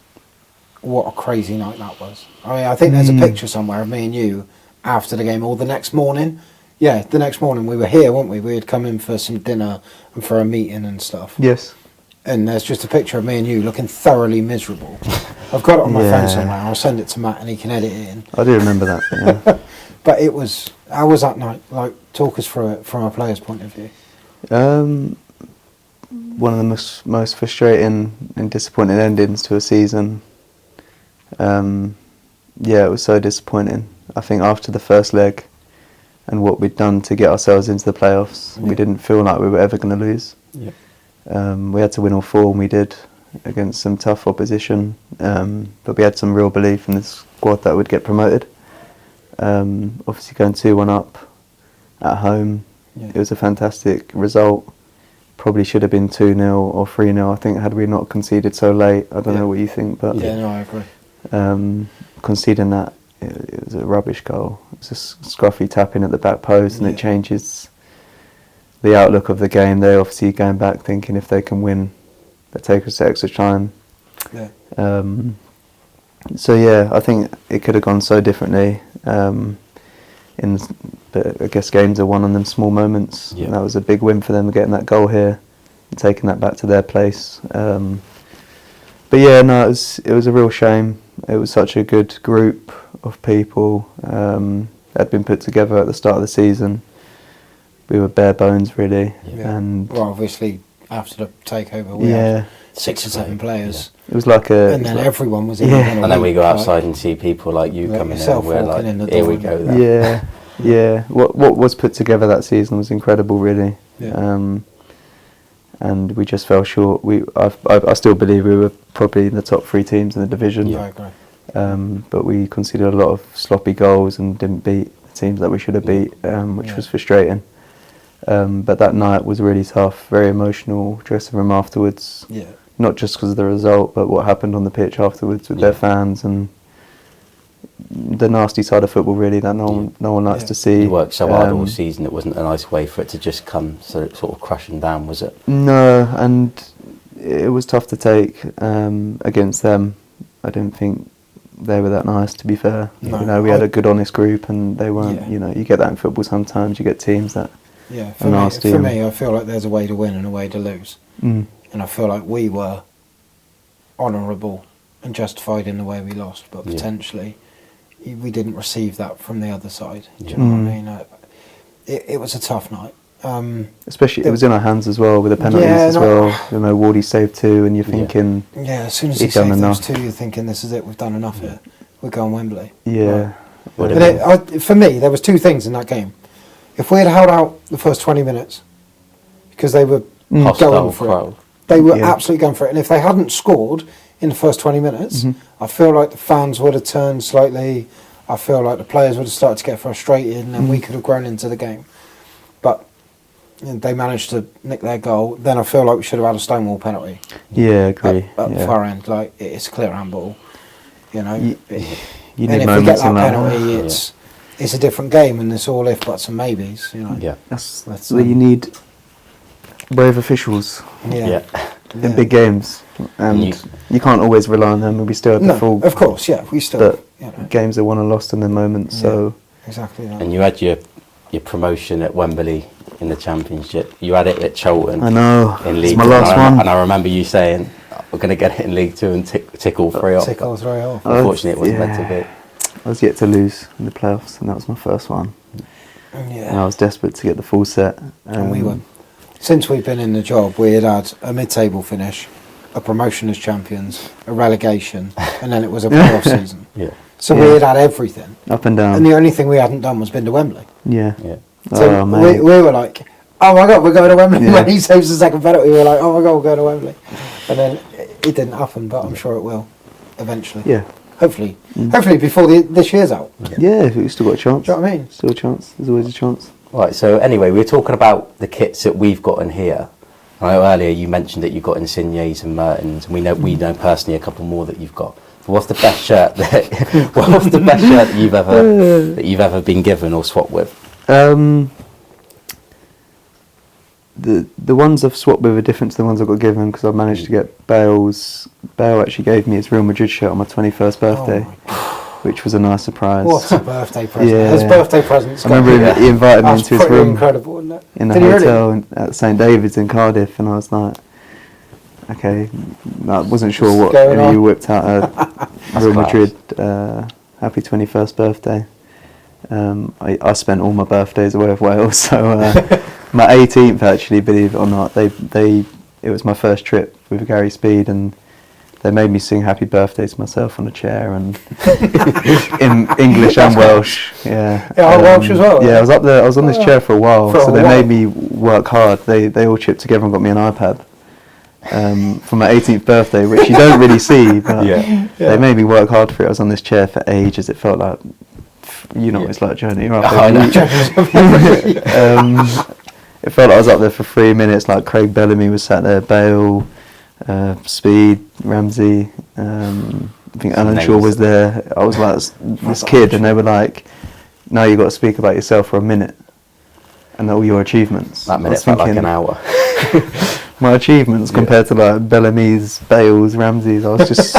Speaker 3: what a crazy night that was. I mean, I think there's a picture somewhere of me and you after the game, or the next morning. Yeah, the next morning we were here, weren't we? We had come in for some dinner and for a meeting and stuff.
Speaker 1: Yes.
Speaker 3: And there's just a picture of me and you looking thoroughly miserable. I've got it on my
Speaker 1: Yeah.
Speaker 3: phone somewhere. I'll send it to Matt and he can edit it in.
Speaker 1: I do remember that. Yeah.
Speaker 3: But it was, how was that night? Like, talk us through it from a player's point of view.
Speaker 1: One of the most frustrating and disappointing endings to a season. Yeah, it was so disappointing. I think after the first leg, and what we'd done to get ourselves into the playoffs.
Speaker 3: Yeah.
Speaker 1: We didn't feel like we were ever going to lose.
Speaker 2: Yeah.
Speaker 1: We had to win all 4, and we did, against some tough opposition. But we had some real belief in the squad that would get promoted. Obviously going 2-1 up at home, it was a fantastic result. Probably should have been 2-0 or 3-0, I think, had we not conceded so late. I don't know what you think, but
Speaker 3: No, I agree.
Speaker 1: conceding that, it was a rubbish goal. It was a scruffy tap in at the back post, and it changes the outlook of the game. They're obviously going back thinking if they can win, they take us to extra time.
Speaker 3: Yeah.
Speaker 1: So yeah, I think it could have gone so differently. But I guess games are won on them small moments.
Speaker 2: Yeah.
Speaker 1: And that was a big win for them, getting that goal here and taking that back to their place. But yeah, no, it was a real shame. It was such a good group of people that had been put together at the start of the season. We were bare bones, really.
Speaker 3: Yeah.
Speaker 1: And
Speaker 3: well, obviously, after the takeover, we had 6 or 7 players.
Speaker 1: it was like
Speaker 3: And then everyone was in
Speaker 1: Yeah.
Speaker 3: within a
Speaker 2: And then we
Speaker 3: week,
Speaker 2: go
Speaker 3: like-
Speaker 2: outside and see people like you
Speaker 3: Like
Speaker 2: coming in,
Speaker 3: yourself
Speaker 2: and we're
Speaker 3: walking
Speaker 2: like,
Speaker 3: in the
Speaker 2: here
Speaker 3: door
Speaker 2: we
Speaker 3: and-
Speaker 2: go then.
Speaker 1: Yeah. What was put together that season was incredible, really.
Speaker 3: Yeah.
Speaker 1: And we just fell short. I still believe we were probably in the top 3 teams in the division.
Speaker 3: I agree.
Speaker 1: But we conceded a lot of sloppy goals and didn't beat the teams that we should have beat, which was frustrating. But that night was really tough, very emotional. Dressing room afterwards,
Speaker 3: Yeah.
Speaker 1: not just because of the result, but what happened on the pitch afterwards with their fans and the nasty side of football, really, that no one likes to see.
Speaker 2: You worked so hard all season, it wasn't a nice way for it to just come sort of crashing down, was it?
Speaker 1: No, and it was tough to take against them. I didn't think they were that nice, to be fair.
Speaker 3: No,
Speaker 1: We had a good, honest group, and they weren't.
Speaker 3: Yeah.
Speaker 1: You get that in football sometimes. You get teams that
Speaker 3: Yeah.
Speaker 1: are nasty.
Speaker 3: For me, I feel like there's a way to win and a way to lose.
Speaker 1: Mm.
Speaker 3: And I feel like we were honourable and justified in the way we lost, but potentially we didn't receive that from the other side. Do you know what I mean? It was a tough night.
Speaker 1: Especially, it was in our hands as well with the penalties as well. Wardy saved 2, and you're thinking,
Speaker 3: as soon as he
Speaker 1: he's done
Speaker 3: saved those
Speaker 1: enough.
Speaker 3: 2, you're thinking, this is it, we've done enough here. We're going Wembley.
Speaker 1: yeah,
Speaker 3: And for me, there was 2 things in that game. If we had held out the first 20 minutes, because they were
Speaker 2: Hostile
Speaker 3: going for
Speaker 2: crowd.
Speaker 3: it, they were
Speaker 1: Yeah.
Speaker 3: absolutely going for it. And if they hadn't scored in the first 20 minutes, I feel like the fans would have turned slightly. I feel like the players would have started to get frustrated, and then we could have grown into the game. But they managed to nick their goal. Then I feel like we should have had a Stonewall penalty
Speaker 1: yeah, agree.
Speaker 3: at the
Speaker 1: yeah.
Speaker 3: far end. Like, it's a clear handball,
Speaker 1: You
Speaker 3: and
Speaker 1: need
Speaker 3: if we get
Speaker 1: moments
Speaker 3: that
Speaker 1: in that.
Speaker 3: penalty, it's a different game, and it's all if buts and maybes.
Speaker 2: Yeah.
Speaker 1: That's
Speaker 3: Let's,
Speaker 1: where you need brave officials
Speaker 2: Yeah.
Speaker 1: in big games, and you can't always rely on them. And we still have the
Speaker 3: No,
Speaker 1: full.
Speaker 3: of course, yeah, we still.
Speaker 1: But
Speaker 3: You
Speaker 1: games are won and lost in their moments. So
Speaker 3: exactly that.
Speaker 2: And you had your promotion at Wembley in the Championship. You had it at Cholton
Speaker 1: I know
Speaker 2: in
Speaker 1: it's
Speaker 2: League
Speaker 1: my
Speaker 2: Two,
Speaker 1: last one.
Speaker 2: and I remember you saying, we're going to get it in League Two and tick all 3 off.
Speaker 3: Tick all 3 off.
Speaker 2: Unfortunately, it wasn't meant to be.
Speaker 1: I was yet to lose in the playoffs, and that was my first one. And I
Speaker 3: Yeah,
Speaker 1: was desperate to get the full set.
Speaker 3: and we were. Since we've been in the job, we had a mid-table finish, a promotion as champions, a relegation, and then it was a playoff season.
Speaker 2: Yeah.
Speaker 3: So
Speaker 1: Yeah.
Speaker 3: we had everything,
Speaker 1: up and down.
Speaker 3: and the only thing we hadn't done was been to Wembley.
Speaker 1: Yeah.
Speaker 2: Yeah.
Speaker 3: So
Speaker 1: Oh, mate.
Speaker 3: we were like, oh my god, we're going to Wembley.
Speaker 1: Yeah.
Speaker 3: When he saves the second penalty, we were like, oh my god, we're going to Wembley. And then it didn't happen, but I'm sure it will eventually.
Speaker 1: Yeah.
Speaker 3: Hopefully before this year's out.
Speaker 1: Yeah, we've still got a chance.
Speaker 3: Do you know what I mean?
Speaker 1: Still a chance. There's always a chance.
Speaker 2: Right, so anyway, we were talking about the kits that we've got in here. I know earlier you mentioned that you've got Insignes and Mertens, and we know personally a couple more that you've got. But what's the best shirt that you've ever been given or swapped with?
Speaker 1: The ones I've swapped with are different to the ones I got given because I've managed to get Bale's. Bale actually gave me his Real Madrid shirt on my 21st birthday, which was a nice surprise.
Speaker 3: What a birthday present.
Speaker 1: Yeah.
Speaker 3: His birthday present's
Speaker 1: I remember he invited me
Speaker 3: that's
Speaker 1: into his
Speaker 3: pretty
Speaker 1: room
Speaker 3: incredible, isn't it?
Speaker 1: in the
Speaker 3: Did he really?
Speaker 1: hotel at St David's in Cardiff, and I was like, okay, I wasn't sure
Speaker 3: What's
Speaker 1: what,
Speaker 3: going
Speaker 1: and he
Speaker 3: on?
Speaker 1: whipped out a Real Madrid happy 21st birthday. I spent all my birthdays away of Wales, so my 18th actually, believe it or not, it was my first trip with Gary Speed, and they made me sing happy birthday to myself on a chair, and in English and Welsh. Yeah.
Speaker 3: Yeah, Welsh as well.
Speaker 1: Yeah, I was up there. I was on this chair for a while,
Speaker 3: For a
Speaker 1: so they
Speaker 3: while.
Speaker 1: made me work hard. They all chipped together and got me an iPad for my 18th birthday, which you don't really see, but they made me work hard for it. I was on this chair for ages. It felt like, you know, what it's like, Jonny. You're up there. It felt like I was up there for 3 minutes. Like Craig Bellamy was sat there, Bale, Speed, Ramsey. I think Alan Shaw was there. I was like this kid, and they were like, "Now you got to speak about yourself for a minute and all your achievements."
Speaker 2: That minute felt like an hour.
Speaker 1: My achievements compared to like Bellamy's, Bale's, Ramsey's. I was just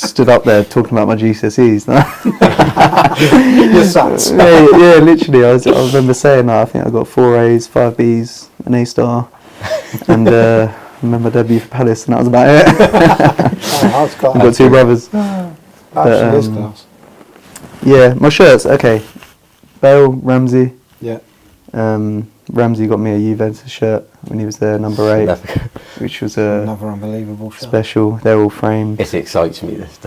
Speaker 1: stood up there talking about my GCSEs.
Speaker 3: You're sat.
Speaker 1: Yeah, literally. I remember saying that. I think I got 4 A's, 5 B's, an A star, and I remember debut for Palace, and that was about it.
Speaker 3: That's class.
Speaker 1: I've got 2 brothers.
Speaker 3: Actually, is class.
Speaker 1: Yeah, my shirts. Okay, Bale, Ramsey.
Speaker 3: Yeah.
Speaker 1: Ramsey got me a Juventus shirt when he was there, number 8, which was
Speaker 3: Another unbelievable shirt.
Speaker 1: special. They're all framed.
Speaker 2: It excites me. This.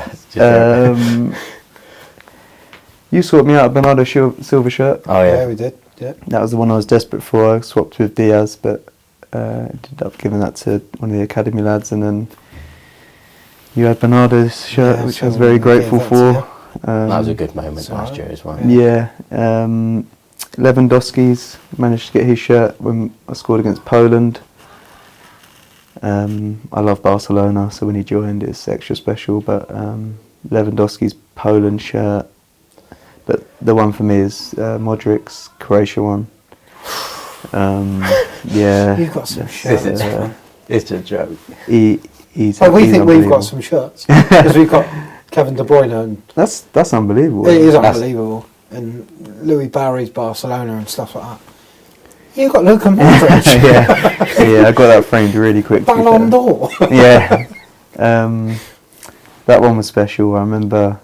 Speaker 1: You sorted me out a Bernardo Silva shirt.
Speaker 2: Oh
Speaker 3: Yeah, we did. Yeah.
Speaker 1: That was the one I was desperate for. I swapped with Diaz, but ended up giving that to one of the academy lads, and then you had Bernardo's shirt, which I was very grateful for.
Speaker 2: That was a good moment last year as well.
Speaker 1: Yeah. Lewandowski's managed to get his shirt when I scored against Poland. I love Barcelona, so when he joined it's extra special, but Lewandowski's Poland shirt. But the one for me is Modric's Croatia one. Yeah.
Speaker 3: You've got some shirts.
Speaker 2: It's a joke.
Speaker 1: He's
Speaker 3: We
Speaker 1: he's
Speaker 3: think we've
Speaker 1: unbelievable.
Speaker 3: got some shirts because we've got Kevin De Bruyne, and
Speaker 1: That's unbelievable.
Speaker 3: it is unbelievable, and Louis Barry's Barcelona and stuff like that. You've got Luka Modric.
Speaker 1: yeah, I got that framed really quick.
Speaker 3: Ballon d'Or.
Speaker 1: Yeah. That one was special. I remember,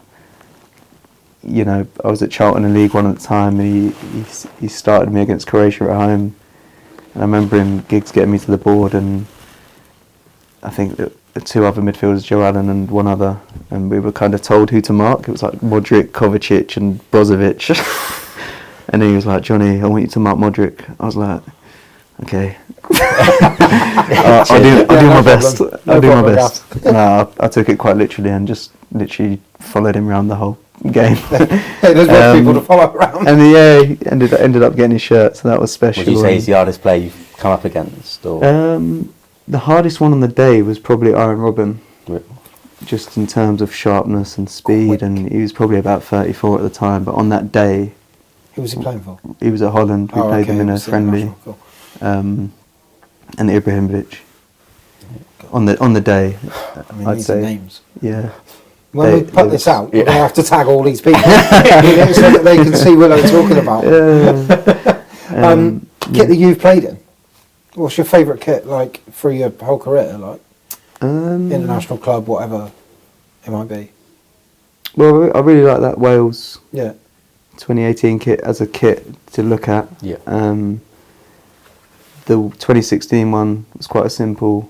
Speaker 1: you know, I was at Charlton in League One at the time, and he started me against Croatia at home. And I remember him, Giggs, getting me to the board, and I think that the 2 other midfielders, Joe Allen and one other, and we were kind of told who to mark. It was like Modric, Kovacic and Brozovic. And he was like, "Jonny, I want you to mark Modric." I was like, "Okay." I'll do my best. I'll do my best. No, I took it quite literally and just literally followed him around the whole game.
Speaker 3: There's more people to follow around.
Speaker 1: And yeah, he ended up getting his shirt, so that was special.
Speaker 2: Would you say he's the hardest player you've come up against? Or?
Speaker 1: The hardest one on the day was probably Iron Robin, just in terms of sharpness and speed, and he was probably about 34 at the time, but on that day...
Speaker 3: Who was he playing for?
Speaker 1: He was at Holland. We played them in a friendly.
Speaker 3: Cool.
Speaker 1: And Ibrahimovic. On the day,
Speaker 3: I mean,
Speaker 1: I'd
Speaker 3: these
Speaker 1: say.
Speaker 3: are names.
Speaker 1: Yeah.
Speaker 3: When we put this out, we're going to have to tag all these people so that they can see what I'm talking about. Kit that you've played in. What's your favourite kit, like, through your whole career, like international club, whatever it might be?
Speaker 1: Well, I really like that Wales
Speaker 3: 2018
Speaker 1: kit as a kit to look at.
Speaker 2: Yeah.
Speaker 1: The 2016 one was quite a simple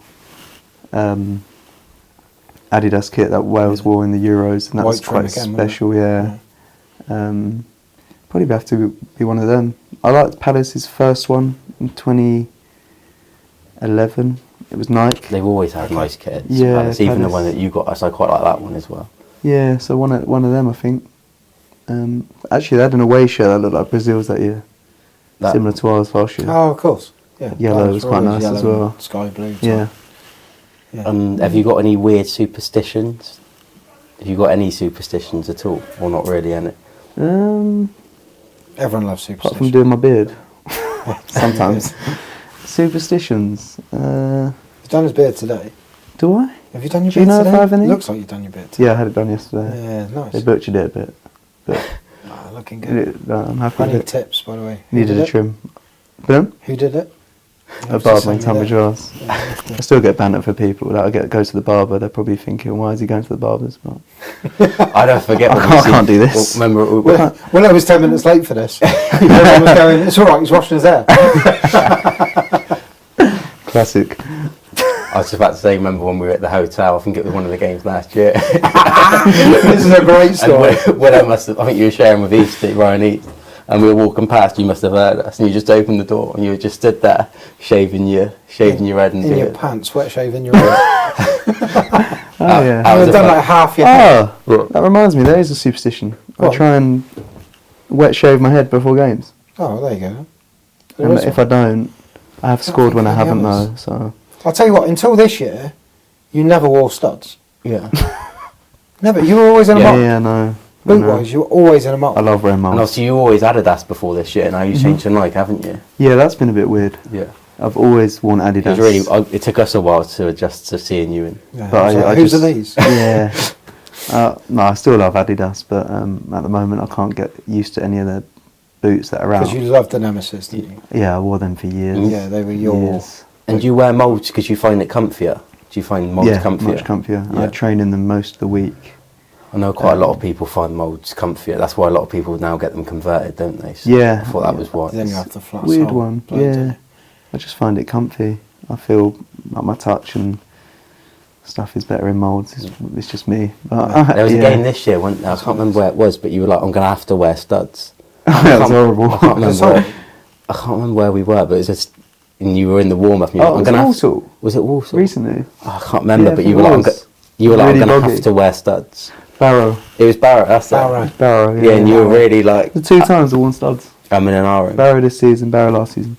Speaker 1: Adidas kit that Wales wore in the Euros, and that was quite special. Probably have to be one of them. I liked Palace's first one in 2011. It was Nike.
Speaker 2: They've always had nice kits.
Speaker 1: Yeah,
Speaker 2: Palace, even the
Speaker 1: Palace.
Speaker 2: one that you got, so I quite like that one as well.
Speaker 1: Yeah, so one of them, I think. Actually, they had an away shirt that looked like Brazil's that year, similar to ours last year.
Speaker 3: Oh, of course. Yeah.
Speaker 1: Yellow was quite nice as well.
Speaker 3: Sky blue.
Speaker 1: Yeah.
Speaker 2: Have you got any weird superstitions? Have you got any superstitions at all, or not really? Any?
Speaker 3: Everyone loves
Speaker 1: Apart
Speaker 3: superstition.
Speaker 1: from doing my beard, sometimes. Superstitions.
Speaker 3: He's done his beard today.
Speaker 1: Do I?
Speaker 3: Have you done your
Speaker 1: Do you
Speaker 3: beard
Speaker 1: know if
Speaker 3: today?
Speaker 1: I have any?
Speaker 3: Looks like you've done your beard today.
Speaker 1: Yeah, I had it done yesterday.
Speaker 3: Yeah, nice.
Speaker 1: They butchered it a bit, but
Speaker 3: Looking good.
Speaker 1: I'm happy
Speaker 3: I
Speaker 1: with
Speaker 3: need
Speaker 1: it.
Speaker 3: tips, by the way.
Speaker 1: Needed a trim. But
Speaker 3: Who did it?
Speaker 1: a barber in Tunbridge Wells. I still get bantered for people that go to the barber. They're probably thinking, "Why is he going to the barber's?" But
Speaker 2: I don't forget.
Speaker 1: I can't do this.
Speaker 2: Remember,
Speaker 3: Well, I was 10 minutes late for this. Everyone was going, "It's all right, he's washing his hair."
Speaker 1: Classic.
Speaker 2: I was just about to say, remember when we were at the hotel? I think it was one of the games last year.
Speaker 3: This is a great story.
Speaker 2: And Willow I think you were sharing with Ryan East, and we were walking past. You must have heard us, and you just opened the door, and you were just stood there shaving your head and
Speaker 3: in your
Speaker 2: beard.
Speaker 3: pants, wet shaving your head.
Speaker 1: Oh yeah.
Speaker 3: I've done like half your head.
Speaker 1: Oh, that reminds me. There is a superstition.
Speaker 3: What?
Speaker 1: I try and wet shave my head before games.
Speaker 3: Oh, there you go.
Speaker 1: And if I don't, I have scored when I
Speaker 3: think
Speaker 1: haven't
Speaker 3: any
Speaker 1: though. So
Speaker 3: I'll tell you what. Until this year, you never wore studs.
Speaker 2: Yeah.
Speaker 3: Never. You were always in a mold.
Speaker 1: yeah, no.
Speaker 3: Boot wise, you were always in a mold.
Speaker 1: I love wearing
Speaker 2: And
Speaker 1: molds.
Speaker 2: obviously, you always Adidas before this year. Now you changed to Nike, haven't you?
Speaker 1: Yeah, that's been a bit weird.
Speaker 2: Yeah.
Speaker 1: I've always worn
Speaker 2: It
Speaker 1: Adidas.
Speaker 2: was really. It took us a while to adjust to seeing you in.
Speaker 3: Yeah,
Speaker 1: But
Speaker 3: I was
Speaker 1: I
Speaker 3: like, whose
Speaker 1: just-
Speaker 3: are these?
Speaker 1: Yeah. No, I still love Adidas, but at the moment I can't get used to any of the boots that are out.
Speaker 3: Because you loved the Nemesis, didn't you?
Speaker 1: Yeah, I wore them for years.
Speaker 3: Yeah, they were your.
Speaker 1: Years.
Speaker 2: And do you wear molds because you find it comfier? Do you find molds
Speaker 1: Yeah,
Speaker 2: comfier?
Speaker 1: much comfier.
Speaker 2: Yeah.
Speaker 1: I train in them most of the week.
Speaker 2: I know quite a lot of people find molds comfier. That's why a lot of people now get them converted, don't they? So
Speaker 1: Yeah.
Speaker 2: I thought that was why.
Speaker 3: Then you have the flat
Speaker 1: Weird
Speaker 3: sole
Speaker 1: one.
Speaker 3: blade, don't
Speaker 1: Yeah.
Speaker 3: you?
Speaker 1: I just find it comfy. I feel like my touch and stuff is better in molds. It's just me. But
Speaker 2: There was a
Speaker 1: yeah.
Speaker 2: game this year, I can't remember where it was, but you were like, I'm going to have to wear studs.
Speaker 1: That was horrible.
Speaker 2: I can't remember where we were, but it was just, and you were in the warm-up. And you were
Speaker 1: Oh,
Speaker 2: like,
Speaker 1: was
Speaker 2: I'm
Speaker 1: it
Speaker 2: gonna
Speaker 1: Walsall?
Speaker 2: Was it Walsall?
Speaker 1: Recently?
Speaker 2: Oh, I can't remember,
Speaker 1: Yeah,
Speaker 2: but
Speaker 1: I
Speaker 2: you
Speaker 1: think
Speaker 2: were
Speaker 1: it
Speaker 2: like,
Speaker 1: was.
Speaker 2: I'm
Speaker 1: Really
Speaker 2: going to
Speaker 1: boggy.
Speaker 2: have to wear studs.
Speaker 1: Barrow.
Speaker 2: It was Barrett, that's
Speaker 3: Barrow.
Speaker 2: it.
Speaker 1: Barrow,
Speaker 2: Yeah, and you were really like,
Speaker 1: The 2 times I worn studs.
Speaker 2: I'm in an R.
Speaker 1: Barrow this season, Barrow last season.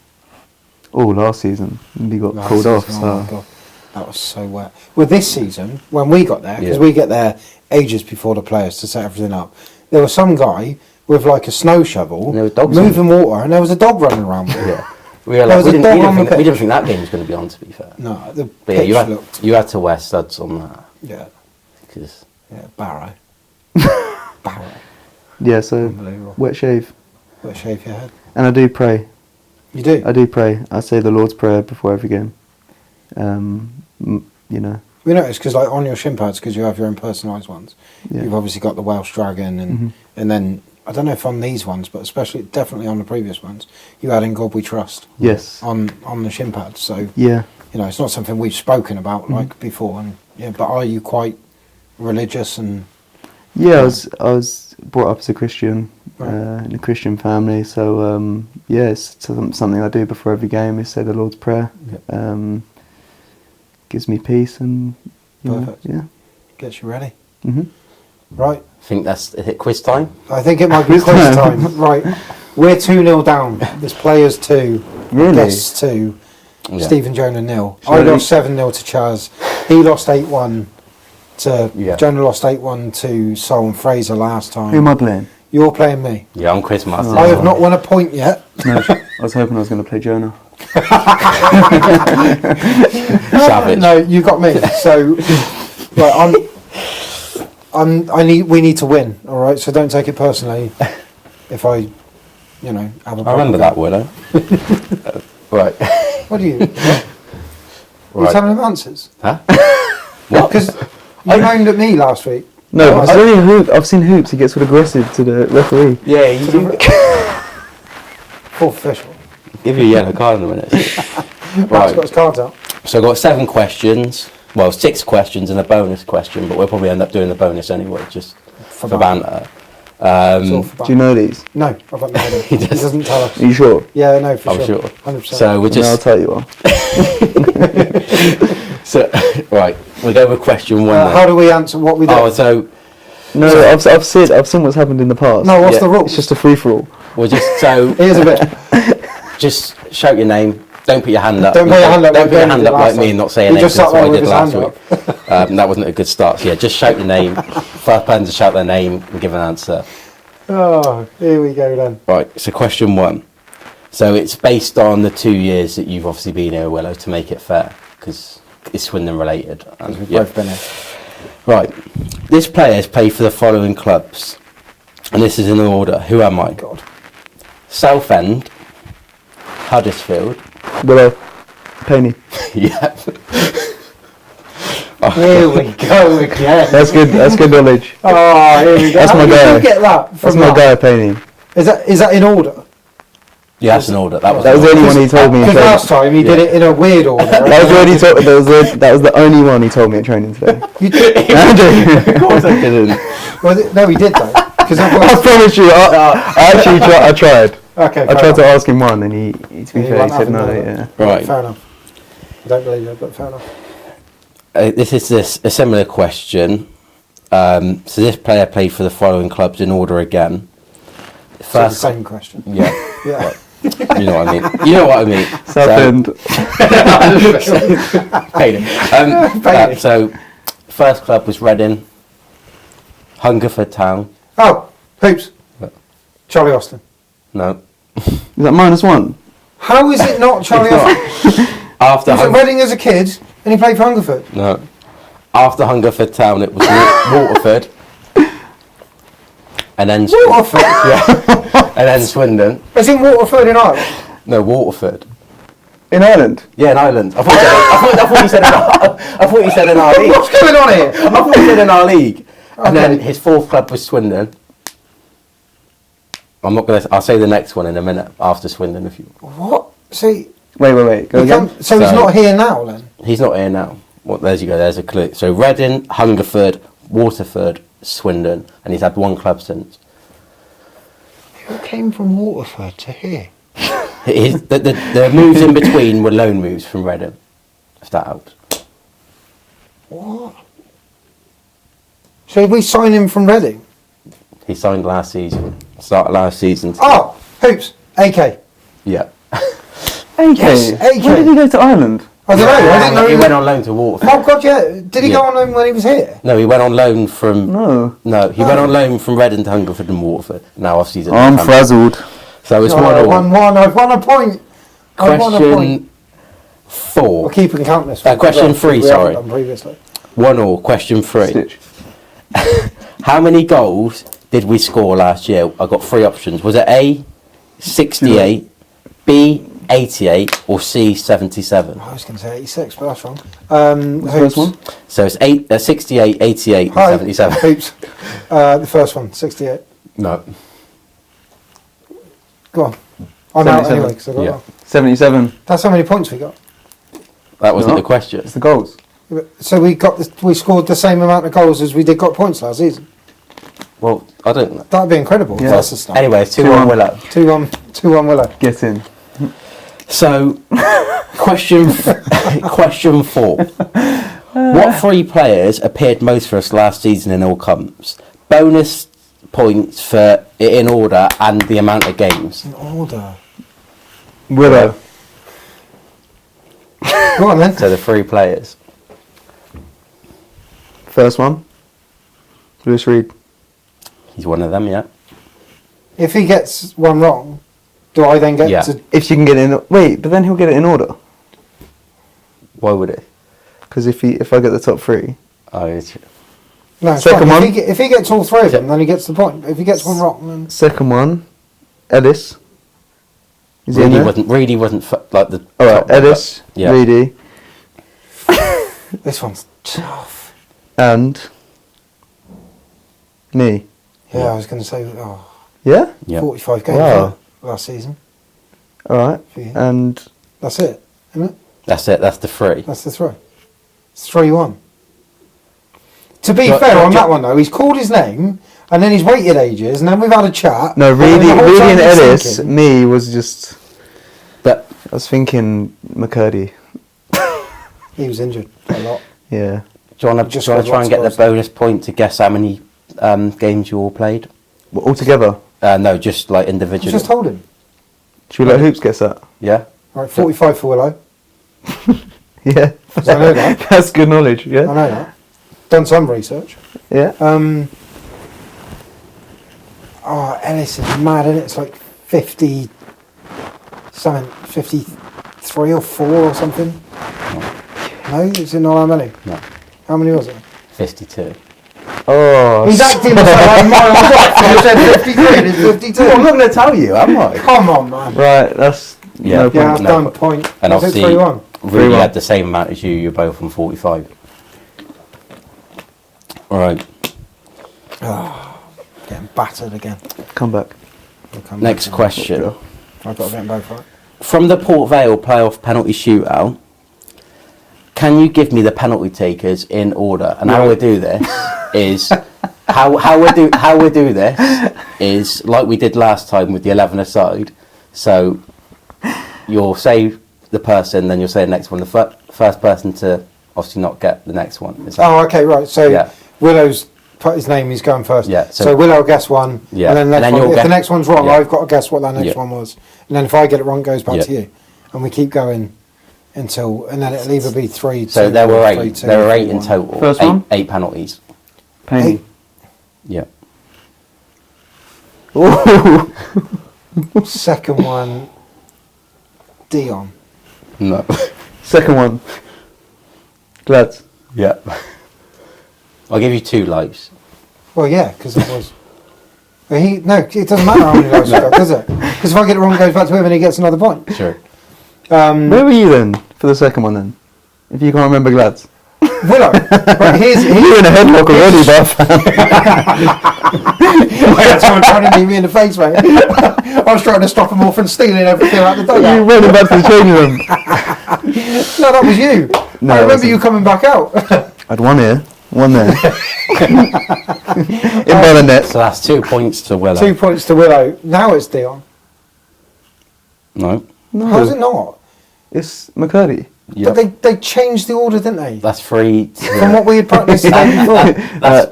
Speaker 1: Oh, last season. And he got
Speaker 3: Last
Speaker 1: called off.
Speaker 3: season, oh my
Speaker 1: So.
Speaker 3: God. That was so wet. Well, this season, when we got there, because
Speaker 2: Yeah.
Speaker 3: we get there ages before the players to set everything up, there was some guy with like a snow shovel
Speaker 2: And there were dogs
Speaker 3: moving water, and there was a dog running around with it.
Speaker 2: Yeah. We were
Speaker 3: There
Speaker 2: like,
Speaker 3: was
Speaker 2: we
Speaker 3: a
Speaker 2: didn't,
Speaker 3: dog
Speaker 2: we,
Speaker 3: on
Speaker 2: didn't
Speaker 3: the
Speaker 2: think, we
Speaker 3: pitch.
Speaker 2: didn't think that game was going to be on, to be fair.
Speaker 3: No, the
Speaker 2: But yeah,
Speaker 3: pitch looked.
Speaker 2: you had to wear studs on that.
Speaker 3: Yeah,
Speaker 2: Because
Speaker 3: yeah, Barrow. Barrow.
Speaker 1: Yeah, so
Speaker 3: Unbelievable.
Speaker 1: wet shave.
Speaker 3: But shave your head.
Speaker 1: And I do pray.
Speaker 3: You do?
Speaker 1: I do pray. I say the Lord's Prayer before every game. You know.
Speaker 3: We noticed because like on your shin pads, because you have your own personalised ones,
Speaker 1: Yeah.
Speaker 3: you've obviously got the Welsh Dragon, and then I don't know if on these ones, but especially definitely on the previous ones, you had "In God We Trust"
Speaker 1: Yes.
Speaker 3: on the shin pads. So
Speaker 1: Yeah.
Speaker 3: you know, it's not something we've spoken about like before. And yeah, but are you quite religious and?
Speaker 1: Yeah, I was brought up as a Christian
Speaker 3: Right.
Speaker 1: in a Christian family, so yeah, it's something I do before every game is say the Lord's Prayer. Gives me peace and you know,
Speaker 3: Perfect.
Speaker 1: yeah.
Speaker 3: Gets you ready.
Speaker 1: hmm
Speaker 3: Right.
Speaker 2: I think is it quiz time?
Speaker 3: I think it might be
Speaker 1: Quiz
Speaker 3: quiz
Speaker 1: time.
Speaker 3: time. Right. We're 2-0 down. There's players 2.
Speaker 1: Really?
Speaker 3: Guests 2.
Speaker 2: Yeah.
Speaker 3: Stephen Jonah 0.
Speaker 1: Shall
Speaker 3: I
Speaker 1: I
Speaker 3: lost 7-0 to Chaz. He lost 8-1 to
Speaker 2: Yeah.
Speaker 3: Jonah lost 8-1 to Sol and Fraser last time.
Speaker 1: Who am I playing?
Speaker 3: You're playing me.
Speaker 2: Yeah, I'm quiz master.
Speaker 3: I have not won a point yet.
Speaker 1: No, I was hoping I was going to play Jonah.
Speaker 2: Savage.
Speaker 3: No, you got me. So right, we need to win, all right? So don't take it personally if I have a
Speaker 2: I remember that, Willow. Right.
Speaker 3: What are you? Are you
Speaker 2: Right.
Speaker 3: telling him answers?
Speaker 2: Huh? What?
Speaker 3: Because you moaned at me last week.
Speaker 1: No, it's only a hoop. I've seen hoops. He gets sort of aggressive to the referee.
Speaker 2: Yeah, you
Speaker 3: Fourth official.
Speaker 2: give you a yellow card in a minute.
Speaker 3: Matt's
Speaker 2: Right.
Speaker 3: got his cards out.
Speaker 2: So I've got 7 questions. Well, 6 questions and a bonus question, but we'll probably end up doing the bonus anyway, just for banter.
Speaker 3: It's all for
Speaker 1: Do you know these?
Speaker 3: No, I've got no idea. He doesn't tell us.
Speaker 1: Are you sure?
Speaker 3: Yeah, no, for
Speaker 2: I'm
Speaker 3: sure.
Speaker 2: sure.
Speaker 3: 100%.
Speaker 2: So we're
Speaker 1: No, I'll
Speaker 2: just
Speaker 1: tell you one.
Speaker 2: so right. We'll go with question 1. then.
Speaker 3: how do we answer what we do?
Speaker 2: Oh, so
Speaker 1: No, I've seen what's happened in the past.
Speaker 3: No, what's
Speaker 2: yeah,
Speaker 3: the rule?
Speaker 1: It's just a free for all.
Speaker 2: we'll just so
Speaker 3: Here's a bit.
Speaker 2: just shout your name. Don't put your hand up.
Speaker 3: Don't put your hand up
Speaker 2: Don't
Speaker 3: like
Speaker 2: put your
Speaker 3: Benny
Speaker 2: hand
Speaker 3: did
Speaker 2: up like
Speaker 3: last
Speaker 2: me
Speaker 3: time.
Speaker 2: and not say a
Speaker 3: He
Speaker 2: name.
Speaker 3: just
Speaker 2: That's
Speaker 3: sat
Speaker 2: what
Speaker 3: there
Speaker 2: I
Speaker 3: with
Speaker 2: did
Speaker 3: his
Speaker 2: last
Speaker 3: hand
Speaker 2: week. That wasn't a good start. So yeah, just shout your name. First person to shout their name and give an answer.
Speaker 3: Oh, here we go then.
Speaker 2: Right. So question 1. So it's based on the 2 years that you've obviously been here, Willow, to make it fair, because it's Swindon related. And,
Speaker 3: We've
Speaker 2: yeah.
Speaker 3: both been here.
Speaker 2: Right. This player has played for the following clubs, and this is in order. Who am I?
Speaker 3: God.
Speaker 2: Southend, Huddersfield.
Speaker 1: Willow, Penny.
Speaker 2: Yeah.
Speaker 3: Here we go again.
Speaker 1: That's good. That's good knowledge.
Speaker 3: Oh, here we go.
Speaker 1: That's
Speaker 3: How
Speaker 1: my
Speaker 3: did
Speaker 1: guy.
Speaker 3: you get that
Speaker 1: That's
Speaker 3: from
Speaker 1: my
Speaker 3: that?
Speaker 1: guy, Penny.
Speaker 3: Is that in order?
Speaker 2: Yeah, that's an order.
Speaker 1: That was the only one he told me.
Speaker 3: Because last time he did it in a weird order.
Speaker 1: That was the only one he told me at training today.
Speaker 3: You did?
Speaker 2: Of course I didn't.
Speaker 3: Well, no, he did though. Because
Speaker 1: I promise you, I tried.
Speaker 3: Okay.
Speaker 1: I tried to ask him one, and he to be fair, he said no.
Speaker 3: Yeah.
Speaker 2: Right.
Speaker 3: Fair enough. I don't believe it, but fair enough.
Speaker 2: This is a similar question. So this player played for the following clubs in order again.
Speaker 3: So the same question.
Speaker 2: Yeah.
Speaker 3: Yeah.
Speaker 2: You know what I mean. You know what I mean.
Speaker 1: Southend.
Speaker 2: So first club was Reading, Hungerford Town.
Speaker 3: Oh, Hoops.
Speaker 2: What?
Speaker 3: Charlie Austin.
Speaker 2: No.
Speaker 1: Is that -1?
Speaker 3: How is it not Charlie Austin?
Speaker 2: After
Speaker 3: He was at Reading as a kid, and he played for Hungerford.
Speaker 2: No. After Hungerford Town, it was Waterford. And then
Speaker 3: Waterford?
Speaker 2: Yeah. And then Swindon.
Speaker 3: It's in Waterford in Ireland.
Speaker 2: No, Waterford.
Speaker 1: In Ireland?
Speaker 2: Yeah, in Ireland. I thought you said in our league.
Speaker 3: What's going on here?
Speaker 2: I thought you said in our league. And
Speaker 3: Okay.
Speaker 2: then his fourth club was Swindon. I'll say the next one in a minute after Swindon if you.
Speaker 3: What? See,
Speaker 1: Wait. Go again.
Speaker 3: so he's not here now then?
Speaker 2: He's not here now. Well, there you go. There's a clue. So Reading, Hungerford, Waterford, Swindon, and he's had one club since.
Speaker 3: Who came from Waterford to here?
Speaker 2: The moves in between were loan moves from Reading, if that helps.
Speaker 3: What? So we sign him from Reading?
Speaker 2: He signed last season. Started last season.
Speaker 3: Oh, Hoops. AK.
Speaker 2: Yeah.
Speaker 1: AK.
Speaker 3: Yes, AK.
Speaker 1: When did he go to Ireland?
Speaker 3: I don't know. I didn't know.
Speaker 2: He went on loan to Waterford.
Speaker 3: Oh God, yeah. Did he
Speaker 2: Yeah.
Speaker 3: go on loan when he was here?
Speaker 2: No, he went on loan from.
Speaker 1: No.
Speaker 2: No, he went on loan from Reading to Hungerford and Waterford. Now obviously he's at
Speaker 1: I'm
Speaker 2: Northampton.
Speaker 1: frazzled.
Speaker 2: So it's
Speaker 3: Oh,
Speaker 2: 1-1.
Speaker 3: I've won a point. I've won a point.
Speaker 2: Question 4.
Speaker 3: We're keeping count this.
Speaker 2: Question 3,
Speaker 3: we haven't
Speaker 2: sorry.
Speaker 3: done previously.
Speaker 2: 1-1. Question 3.
Speaker 1: Stitch.
Speaker 2: How many goals did we score last year? I got 3 options. Was it A, 68, B, 88, or C, 77?
Speaker 3: I was going to say 86, but that's wrong.
Speaker 1: The first one?
Speaker 2: So it's 68, 88,
Speaker 3: Hi,
Speaker 2: and 77.
Speaker 3: Hoops. The first one, 68.
Speaker 2: No.
Speaker 3: Go on. I'm out
Speaker 1: 77.
Speaker 3: anyway, 'cause I got
Speaker 2: Yeah.
Speaker 3: wrong.
Speaker 1: 77.
Speaker 3: That's how many points we got.
Speaker 2: That wasn't
Speaker 1: No.
Speaker 2: the question.
Speaker 1: It's the goals.
Speaker 3: So we scored the same amount of goals as we got points last season.
Speaker 2: Well, I don't know.
Speaker 3: That'd be incredible.
Speaker 1: Yeah.
Speaker 3: That's the start.
Speaker 2: Anyway, it's 2-1
Speaker 1: 2-1.
Speaker 2: Willow.
Speaker 3: 2-1 Willow.
Speaker 1: Get in.
Speaker 2: So, question 4. What 3 players appeared most for us last season in all comps? Bonus points for it in order and the amount of games.
Speaker 3: In order.
Speaker 1: Willow.
Speaker 3: Go on then.
Speaker 2: So the 3 players.
Speaker 1: First one. Lewis Reed.
Speaker 2: He's one of them, yeah.
Speaker 3: If he gets one wrong, do I then get
Speaker 2: Yeah.
Speaker 3: to...
Speaker 1: If you can get it in... Wait, but then he'll get it in order.
Speaker 2: Why would it?
Speaker 1: Because if I get the top 3...
Speaker 2: Oh, it's,
Speaker 3: No, it's
Speaker 1: Second
Speaker 3: fine.
Speaker 1: one.
Speaker 3: If he gets all 3 of them, then he gets the point. If he gets one wrong, then...
Speaker 1: Second one. Ellis. Is he in there?
Speaker 2: Reedy wasn't like the.
Speaker 1: Alright,
Speaker 2: top one,
Speaker 1: Ellis.
Speaker 2: but- Yeah.
Speaker 1: Reedy.
Speaker 3: This one's tough.
Speaker 1: And... me.
Speaker 3: Yeah, I was going to say,
Speaker 1: Yeah?
Speaker 2: Yeah.
Speaker 3: 45 games
Speaker 1: Wow.
Speaker 3: last season.
Speaker 1: Alright.
Speaker 3: For you.
Speaker 1: And...
Speaker 3: That's it, isn't it?
Speaker 2: That's it. That's the 3.
Speaker 3: That's the 3. It's 3-1. To be
Speaker 2: Jo-
Speaker 3: fair
Speaker 2: Jo-
Speaker 3: on
Speaker 2: Jo-
Speaker 3: that one though, he's called his name and then he's waited ages and then we've had a chat.
Speaker 1: No,
Speaker 3: and then
Speaker 1: Reedy
Speaker 3: the whole time
Speaker 1: and
Speaker 3: he's
Speaker 1: Ellis,
Speaker 3: thinking-
Speaker 1: me was just...
Speaker 2: But
Speaker 1: I was thinking McCurdy.
Speaker 3: He was injured a lot.
Speaker 1: Yeah.
Speaker 2: do you want to
Speaker 3: Just
Speaker 2: try
Speaker 3: got
Speaker 2: and
Speaker 3: lots
Speaker 2: get
Speaker 3: of
Speaker 2: the
Speaker 3: goals.
Speaker 2: bonus point to guess how many games you all played?
Speaker 1: Well, all together.
Speaker 2: No, just like
Speaker 3: I
Speaker 2: individually.
Speaker 3: just told him.
Speaker 1: Should we let Hoops guess that?
Speaker 2: Yeah.
Speaker 3: Right, 45 for Willow.
Speaker 1: Yeah.
Speaker 3: 'Cause I know that.
Speaker 1: That's good knowledge,
Speaker 3: I
Speaker 1: yeah?
Speaker 3: know that. Done some research.
Speaker 1: Yeah.
Speaker 3: Ellis is mad, isn't it? It's like 50 something, 53 or 4 or something. No, it's not that many.
Speaker 2: No.
Speaker 3: How many was it?
Speaker 2: 52.
Speaker 1: Oh.
Speaker 3: He's acting as though I'm miles off. I said 53 and it's 52.
Speaker 2: I'm not going to tell you, am I?
Speaker 3: Come on, man.
Speaker 1: Right, that's...
Speaker 2: Yeah.
Speaker 1: No
Speaker 3: Yeah,
Speaker 1: point.
Speaker 3: I've
Speaker 2: No,
Speaker 3: done
Speaker 2: but-
Speaker 3: point.
Speaker 2: And
Speaker 3: Was it
Speaker 2: obviously,
Speaker 3: 3-1?
Speaker 2: really
Speaker 1: 3-1.
Speaker 2: had the same amount as you. You're both on 45. All right.
Speaker 3: Getting battered again.
Speaker 1: Come back.
Speaker 3: We'll come
Speaker 2: Next
Speaker 3: back.
Speaker 2: question.
Speaker 3: I've got to get them both right.
Speaker 2: From the Port Vale playoff penalty shootout, can you give me the penalty takers in order? And how we do this is how we do this is like we did last time with the 11 aside. So you'll say the person, then you'll say the next one. The first person to obviously not get the next one.
Speaker 3: Oh, okay, right. So Willow's put his name. He's going first.
Speaker 2: Yeah.
Speaker 3: So Willow guess one.
Speaker 2: Yeah.
Speaker 3: And then the next one. If the next one's wrong,
Speaker 2: Yeah.
Speaker 3: I've got to guess what that next one was. And then if I get it wrong, it goes back
Speaker 2: Yeah.
Speaker 3: to you. And we keep going until, and then it'll either be 3, 2.
Speaker 2: So there were 8.
Speaker 3: 3, 2,
Speaker 2: There were 8 in
Speaker 3: 1.
Speaker 2: total.
Speaker 1: First
Speaker 2: 8,
Speaker 1: one?
Speaker 2: 8 penalties.
Speaker 1: Penny.
Speaker 3: 8.
Speaker 2: Yeah.
Speaker 1: Ooh.
Speaker 3: Second one, Dion.
Speaker 2: No.
Speaker 1: Second one. Glads.
Speaker 2: Yeah. I'll give you 2 lives.
Speaker 3: Well, yeah, because it was. Well, no, it doesn't matter how many lives you got, does it? Because if I get it wrong, it goes back to him and he gets another point.
Speaker 2: Sure.
Speaker 1: Where were you then for the second one then? If you can't remember Glads.
Speaker 3: Willow. Right, here's
Speaker 1: You were in a headlock already, Buff.
Speaker 3: That's someone trying to knee me in the face, mate. I was trying to stop them all from stealing everything out the dugout.
Speaker 1: You running back to the changing room.
Speaker 3: No, that was you.
Speaker 1: No,
Speaker 3: I
Speaker 1: it
Speaker 3: remember
Speaker 1: wasn't.
Speaker 3: you coming back out.
Speaker 1: I'd one here, one there. In by the net.
Speaker 2: So that's 2 points to Willow.
Speaker 3: 2 points to Willow. Now it's Dion.
Speaker 2: No.
Speaker 1: No,
Speaker 3: How's it not?
Speaker 1: it's McCurdy.
Speaker 2: Yep.
Speaker 3: But they changed the order, didn't they?
Speaker 2: That's 3 to
Speaker 3: From what we had practiced the day before.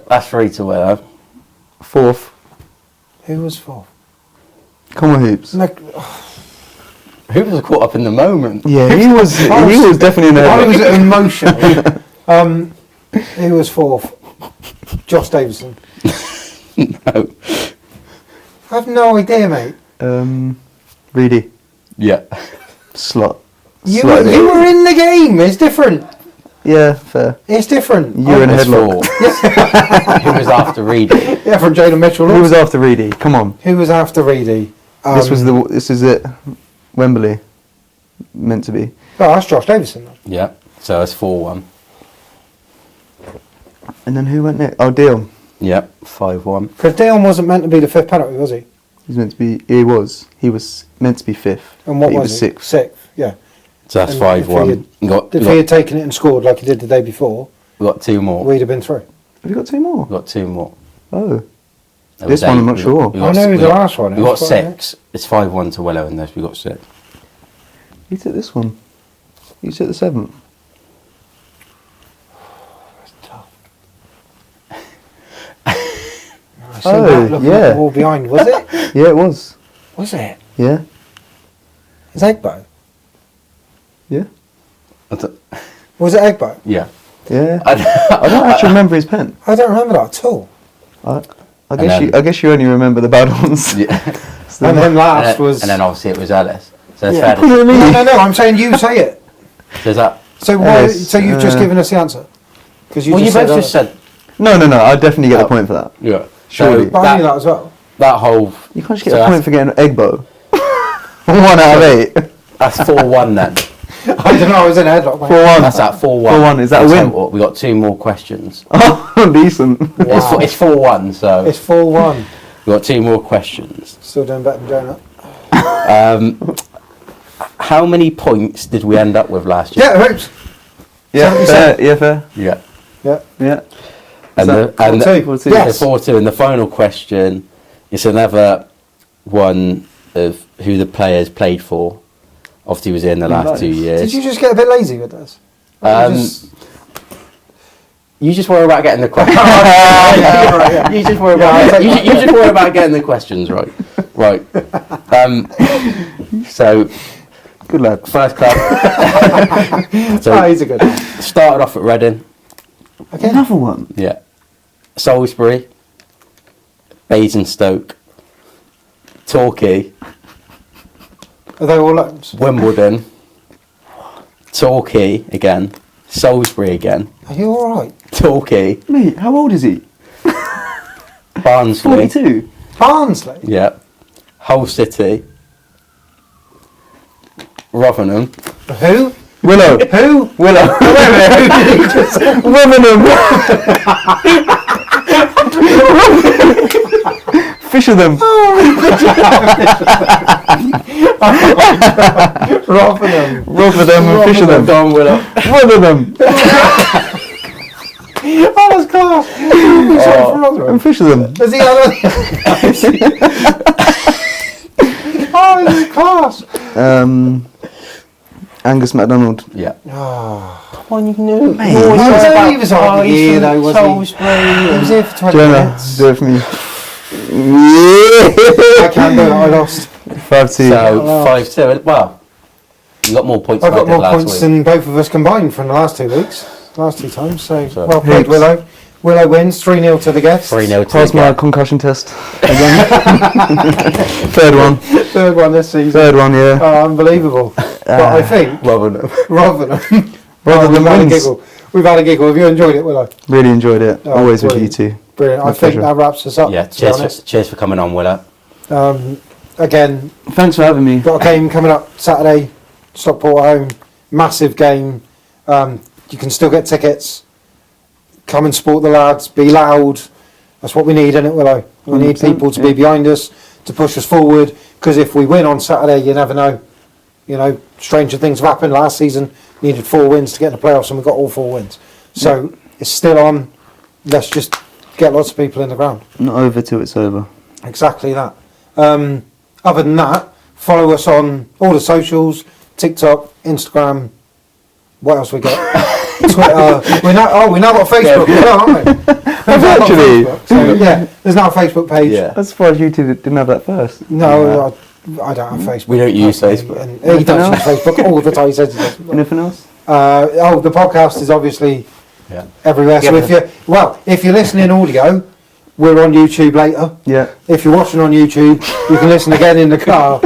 Speaker 2: that's 3 to Willow.
Speaker 1: Fourth.
Speaker 3: Who was 4?
Speaker 1: Come on, Hoops.
Speaker 3: No,
Speaker 2: Who was caught up in the moment?
Speaker 1: Yeah, he was definitely in
Speaker 3: I
Speaker 1: there.
Speaker 3: was emotional. Who was 4th? Josh Davison.
Speaker 2: No.
Speaker 3: I have no idea, mate.
Speaker 1: Reedy.
Speaker 2: Yeah.
Speaker 1: Slot.
Speaker 3: You
Speaker 1: Slot
Speaker 3: were,
Speaker 1: it.
Speaker 3: you were in the game. It's different.
Speaker 1: Yeah, fair.
Speaker 3: It's different.
Speaker 1: You were in a
Speaker 2: That's
Speaker 1: headlock.
Speaker 2: 4. Who was after Reedy?
Speaker 3: Yeah, from Jalen Mitchell.
Speaker 1: Who was after Reedy? Come on.
Speaker 3: Who was after Reedy?
Speaker 1: This is it. Wembley. Meant to be.
Speaker 3: Oh, that's Josh Davison.
Speaker 2: Yeah. So it's 4-1.
Speaker 1: And then who went next? Oh, Dion.
Speaker 2: Yep. 5-1.
Speaker 3: Because Dion wasn't meant to be the 5th penalty, was he?
Speaker 1: He's meant to be. He was. He was meant to be 5th.
Speaker 3: And what
Speaker 1: but he
Speaker 3: was
Speaker 1: was
Speaker 3: he?
Speaker 1: 6th.
Speaker 3: 6th, yeah.
Speaker 2: So that's
Speaker 3: And
Speaker 2: 5-1.
Speaker 3: If he had taken it and scored like he did the day before,
Speaker 2: We got 2 more.
Speaker 3: we'd have been through.
Speaker 1: Have you got 2 more?
Speaker 2: We got 2 more.
Speaker 1: Oh.
Speaker 2: There
Speaker 1: This
Speaker 2: was
Speaker 1: one
Speaker 2: 8.
Speaker 1: I'm not sure.
Speaker 2: We
Speaker 3: I
Speaker 2: got-
Speaker 3: know
Speaker 2: we
Speaker 3: the
Speaker 2: got-
Speaker 3: last one.
Speaker 2: We got 6. It's 5-1 to Willow in this. We got 6.
Speaker 1: You took this one. You took the 7th.
Speaker 3: That's tough. I see
Speaker 1: Oh,
Speaker 3: that looking at
Speaker 1: yeah.
Speaker 3: the wall behind. Was it?
Speaker 1: Yeah, it was.
Speaker 3: Was it?
Speaker 1: Yeah.
Speaker 3: Is Egbo?
Speaker 1: Yeah.
Speaker 3: Was it Egbo?
Speaker 2: Yeah.
Speaker 1: Yeah.
Speaker 2: I
Speaker 1: I don't actually remember his pen.
Speaker 3: I don't remember that at all.
Speaker 1: I
Speaker 2: And
Speaker 1: guess
Speaker 2: then-
Speaker 1: I guess you only remember the bad ones.
Speaker 2: yeah.
Speaker 3: And then last
Speaker 2: and,
Speaker 3: was.
Speaker 2: then obviously it was Ellis. So it's
Speaker 3: Yeah.
Speaker 2: fair to,
Speaker 3: No. I'm saying you say it.
Speaker 2: so is that.
Speaker 3: So why?
Speaker 1: Yes,
Speaker 3: So you've just
Speaker 1: uh,
Speaker 3: given us the answer. Because
Speaker 2: Well, you both
Speaker 3: said
Speaker 2: just said.
Speaker 1: No. I definitely get
Speaker 2: Oh.
Speaker 1: the point for that.
Speaker 2: Yeah.
Speaker 1: Surely.
Speaker 2: So
Speaker 3: But I knew that as well.
Speaker 2: that whole.
Speaker 1: You can't just get
Speaker 2: so
Speaker 1: a point for getting Egbo. 1 out of 8.
Speaker 2: That's 4-1 then.
Speaker 3: I don't know. I was in a headlock. mate.
Speaker 1: 4-1.
Speaker 2: That's at 4-1.
Speaker 1: 4-1, is that a
Speaker 2: in
Speaker 1: win?
Speaker 2: total. We got 2 more questions.
Speaker 1: Oh, decent.
Speaker 3: Wow.
Speaker 2: It's 4-1, so
Speaker 3: It's 4-1.
Speaker 2: we got 2 more questions.
Speaker 3: Still doing better than Jonah.
Speaker 2: How many points did we end up with last year?
Speaker 3: Yeah, hoops.
Speaker 1: Yeah,
Speaker 3: 77.
Speaker 1: fair. Yeah, fair.
Speaker 2: Yeah.
Speaker 3: Yeah.
Speaker 1: Yeah.
Speaker 2: And
Speaker 1: that
Speaker 2: the, and
Speaker 3: 4-2?
Speaker 1: 4-2.
Speaker 3: Yes.
Speaker 2: the 4-2. And the final question is another one of who the players played for. Obviously, was in the last
Speaker 1: Nice.
Speaker 2: 2 years.
Speaker 3: Did you just get a bit lazy with this?
Speaker 2: You just worry about getting the questions.
Speaker 3: Yeah.
Speaker 2: You just worry about getting the questions right. Right. So
Speaker 1: Good lad.
Speaker 2: first club. So
Speaker 3: He's a good one.
Speaker 2: started off at Reading.
Speaker 3: Okay.
Speaker 1: Another one.
Speaker 2: Yeah. Salisbury. Basingstoke. Torquay.
Speaker 3: Are they all loans?
Speaker 2: Wimbledon. Torquay again. Salisbury again.
Speaker 3: Are you alright?
Speaker 2: Torquay.
Speaker 1: Mate, how old is he?
Speaker 2: Barnsley.
Speaker 1: 42.
Speaker 3: Barnsley?
Speaker 2: Yeah. Hull City. Rotherham.
Speaker 3: Who?
Speaker 1: Willow.
Speaker 3: Who?
Speaker 1: Willow. Rotherham. Fish of them.
Speaker 3: Rotherham.
Speaker 1: Rotherham and Fisherham.
Speaker 2: Don Willow.
Speaker 1: Rotherham
Speaker 3: Oh, that's class. Who's from Rotherham?
Speaker 1: and Fisherham.
Speaker 3: Is he Oh, this is class.
Speaker 1: Angus MacDonald.
Speaker 2: Yeah.
Speaker 3: Oh.
Speaker 2: Come on, you knew.
Speaker 1: Mate,
Speaker 3: He was on here though, wasn't he? He was here for 20
Speaker 1: Jonah,
Speaker 3: minutes.
Speaker 1: do it for me.
Speaker 3: I can't do it, I lost.
Speaker 1: 5-2.
Speaker 2: So 5-2. Well, you got more points.
Speaker 3: I
Speaker 2: than
Speaker 3: got
Speaker 2: did
Speaker 3: more
Speaker 2: last
Speaker 3: points
Speaker 2: week.
Speaker 3: than both of us combined from the last 2 weeks. Last 2 times, so well played,
Speaker 1: Hoops.
Speaker 3: Willow. Willow wins 3-0 to the guests.
Speaker 2: 3-0 to
Speaker 1: Pass
Speaker 2: the
Speaker 1: my
Speaker 2: gap.
Speaker 1: concussion test. Again. Third one.
Speaker 3: Third one this season.
Speaker 1: Third one, yeah.
Speaker 3: Oh, unbelievable. But I think
Speaker 2: Rotherham.
Speaker 3: Rotherham.
Speaker 1: Rotherham
Speaker 3: we've had a
Speaker 1: wins.
Speaker 3: giggle. We've had a giggle. Have you enjoyed it, Willow?
Speaker 1: Really enjoyed it.
Speaker 3: Oh,
Speaker 1: Always with
Speaker 3: brilliant.
Speaker 1: you two.
Speaker 3: Brilliant.
Speaker 1: My
Speaker 3: I think
Speaker 1: pleasure.
Speaker 3: that wraps us up.
Speaker 2: Yeah.
Speaker 3: to be honest.
Speaker 2: Cheers for coming on, Willow.
Speaker 3: Again,
Speaker 1: Thanks for having me.
Speaker 3: got a game coming up Saturday. Stockport at home. Massive game. You can still get tickets. Come and support the lads. Be loud. That's what we need, isn't it, Willow? We need
Speaker 1: 100%,
Speaker 3: people to be
Speaker 1: yeah.
Speaker 3: behind us, to push us forward. Because if we win on Saturday, you never know. You know, stranger things have happened. Last season, needed 4 wins to get in the playoffs, and we got all 4 wins. So it's still on. Let's just get lots of people in the ground.
Speaker 1: Not over till it's over.
Speaker 3: Exactly that. Other than that, follow us on all the socials: TikTok, Instagram. What else we got? Twitter. We now got Facebook as well, haven't we?
Speaker 1: Have you actually?
Speaker 3: So yeah, there's now a Facebook page.
Speaker 2: Yeah.
Speaker 1: I'm surprised you two didn't have that first.
Speaker 3: No, I don't have Facebook.
Speaker 2: We don't use
Speaker 3: personally,
Speaker 2: Facebook.
Speaker 3: and he does use Facebook all the time. He says he does.
Speaker 1: Anything else?
Speaker 3: The podcast is obviously
Speaker 2: Yeah.
Speaker 3: everywhere. So if you're listening audio, we're on YouTube later.
Speaker 1: Yeah.
Speaker 3: If you're watching on YouTube, you can listen again in the car.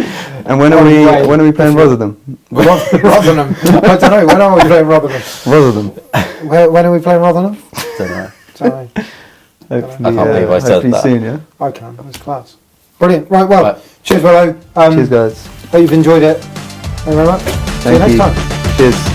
Speaker 1: And when are we playing Rotherham?
Speaker 3: Rotherham. I don't know. When are we playing Rotherham?
Speaker 1: Rotherham.
Speaker 3: When are we playing Rotherham?
Speaker 2: Don't know.
Speaker 3: Don't know.
Speaker 1: Hopefully,
Speaker 2: I can't believe I said
Speaker 1: hopefully
Speaker 2: that.
Speaker 1: soon, yeah.
Speaker 3: I can. It's class. Brilliant. Right. Well,
Speaker 2: Right.
Speaker 3: cheers, Willow.
Speaker 1: Cheers, guys.
Speaker 3: Hope you've enjoyed it. Thank you very much. See you
Speaker 1: Thank
Speaker 3: next
Speaker 1: you.
Speaker 3: time.
Speaker 1: Cheers.